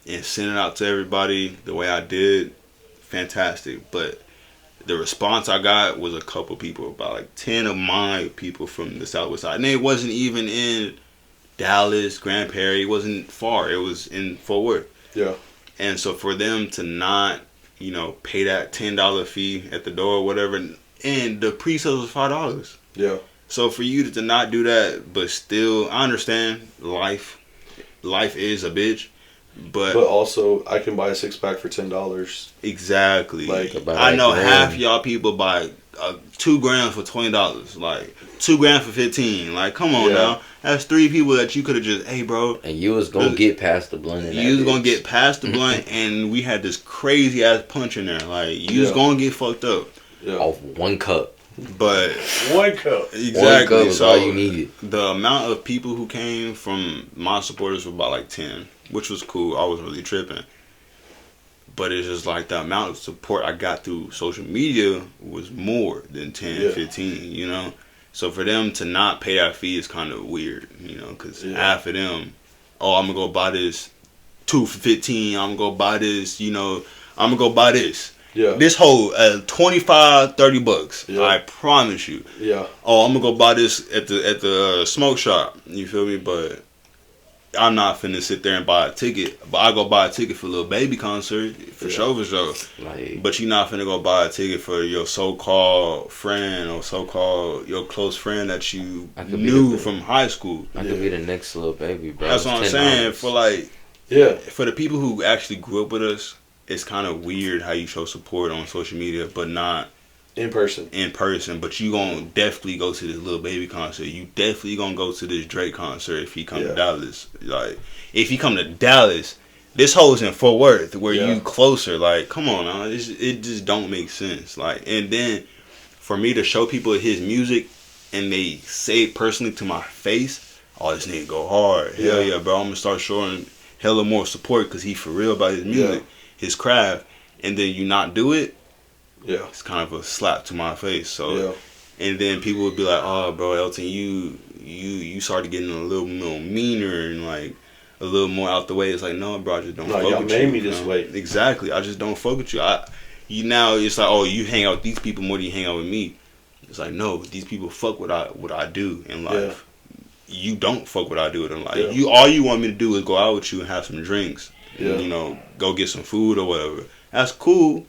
and send it out to everybody the way I did, fantastic. But the response I got was a couple people, about like 10 of my people from the Southwest side. And it wasn't even in Dallas, Grand Prairie. It wasn't far. It was in Fort Worth. Yeah. And so for them to not, pay that $10 fee at the door or whatever, and the pre-sales was $5. Yeah. So for you to not do that, but still, I understand life is a bitch. But also, I can buy a 6-pack for $10. Exactly. Like, I know half y'all people buy 2 grams for $20. Like 2 grams for $15. Like, come on now. That's 3 people that you could have just, hey, bro. And you was gonna get past the blunt. You was gonna get past the blunt, and we had this crazy ass punch in there. Like, you was gonna get fucked up. Yeah. Off 1 cup. But 1 cup. Exactly. 1 cup was all you needed. The amount of people who came from my supporters were about like 10. Which was cool. I was really tripping. But it's just like the amount of support I got through social media was more than 10, 15, So for them to not pay that fee is kind of weird, because half of them oh, I'm gonna go buy this 2 for $15. I'm gonna go buy this. You know, I'm gonna go buy this. Yeah. This whole $25-$30. Yeah. I promise you. Yeah. Oh, I'm gonna go buy this at the smoke shop. You feel me? But I'm not finna sit there and buy a ticket. But I go buy a ticket for a little baby concert for sure. Like, But you're not finna go buy a ticket for your so-called friend or so-called your close friend that you knew from high school. I could be the next little baby, bro. That's what I'm saying. For for the people who actually grew up with us, it's kind of weird how you show support on social media, but not in person. But you gonna definitely go to this little baby concert. You definitely gonna go to this Drake concert if he come to Dallas. Like, if he come to Dallas, this hoe's in Fort Worth where you closer. Like, come on, man. It just don't make sense. Like, and then for me to show people his music and they say it personally to my face, oh, this nigga go hard. Hell yeah, bro. I'm gonna start showing hella more support because he for real about his music, his craft, and then you not do it. Yeah, it's kind of a slap to my face. So, and then people would be like, "Oh, bro, Elton, you started getting a little more meaner and like a little more out the way." It's like, no, bro, I just don't. No, fuck y'all with made you, me this way. Exactly, I just don't fuck with you. Now it's like, oh, you hang out with these people more than you hang out with me. It's like, no, these people fuck what I do in life. You don't fuck what I do in life. All you want me to do is go out with you and have some drinks. And, you know, go get some food or whatever. That's cool,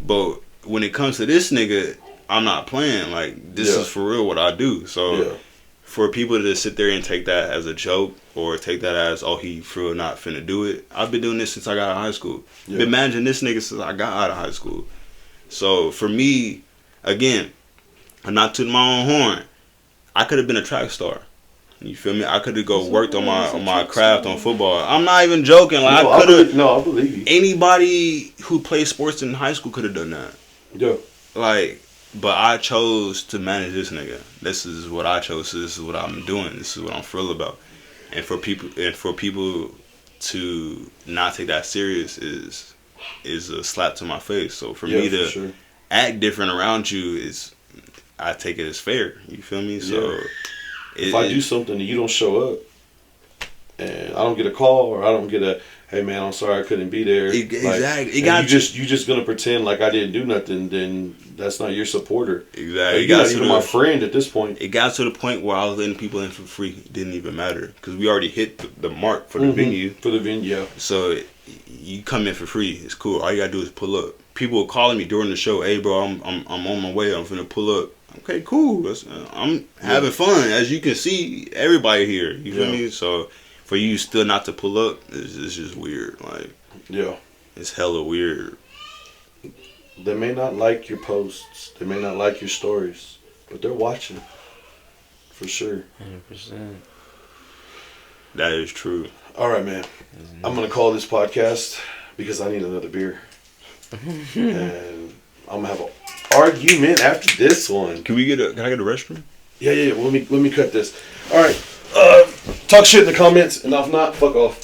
but when it comes to this nigga, I'm not playing. Like, this is for real what I do. So for people to sit there and take that as a joke or take that as, oh, he for real not finna do it. I've been doing this since I got out of high school. Been managing this nigga since I got out of high school. So for me, again, I'm not tooting my own horn. I could have been a track star. You feel me? I could have worked on my craft on football. I'm not even joking. Like, I could have. No, I believe you. Anybody who played sports in high school could have done that. Yeah. Like, but I chose to manage this nigga. This is what I chose. This is what I'm doing. This is what I'm thrilled about. And for people to not take that serious is a slap to my face. So for me to act different around you I take it as fair. You feel me? So if I do something and you don't show up, and I don't get a call or I don't get a, hey man, I'm sorry I couldn't be there. Exactly. Like, you just gonna pretend like I didn't do nothing, then that's not your supporter. Exactly. You're not even my friend at this point. It got to the point where I was letting people in for free. It didn't even matter because we already hit the mark for the venue. For the venue, yeah. So you come in for free. It's cool. All you gotta do is pull up. People were calling me during the show. Hey, bro, I'm on my way. I'm finna pull up. Okay, cool. I'm having fun. As you can see, everybody here. You feel me? So for you still not to pull up, it's just weird. Like, it's hella weird. They may not like your posts. They may not like your stories, but they're watching. For sure. 100%. That is true. All right, man. I'm gonna call this podcast because I need another beer, and I'm gonna have an argument after this one. Can I get a restroom? Yeah. Let me cut this. All right. Talk shit in the comments, and if not, fuck off.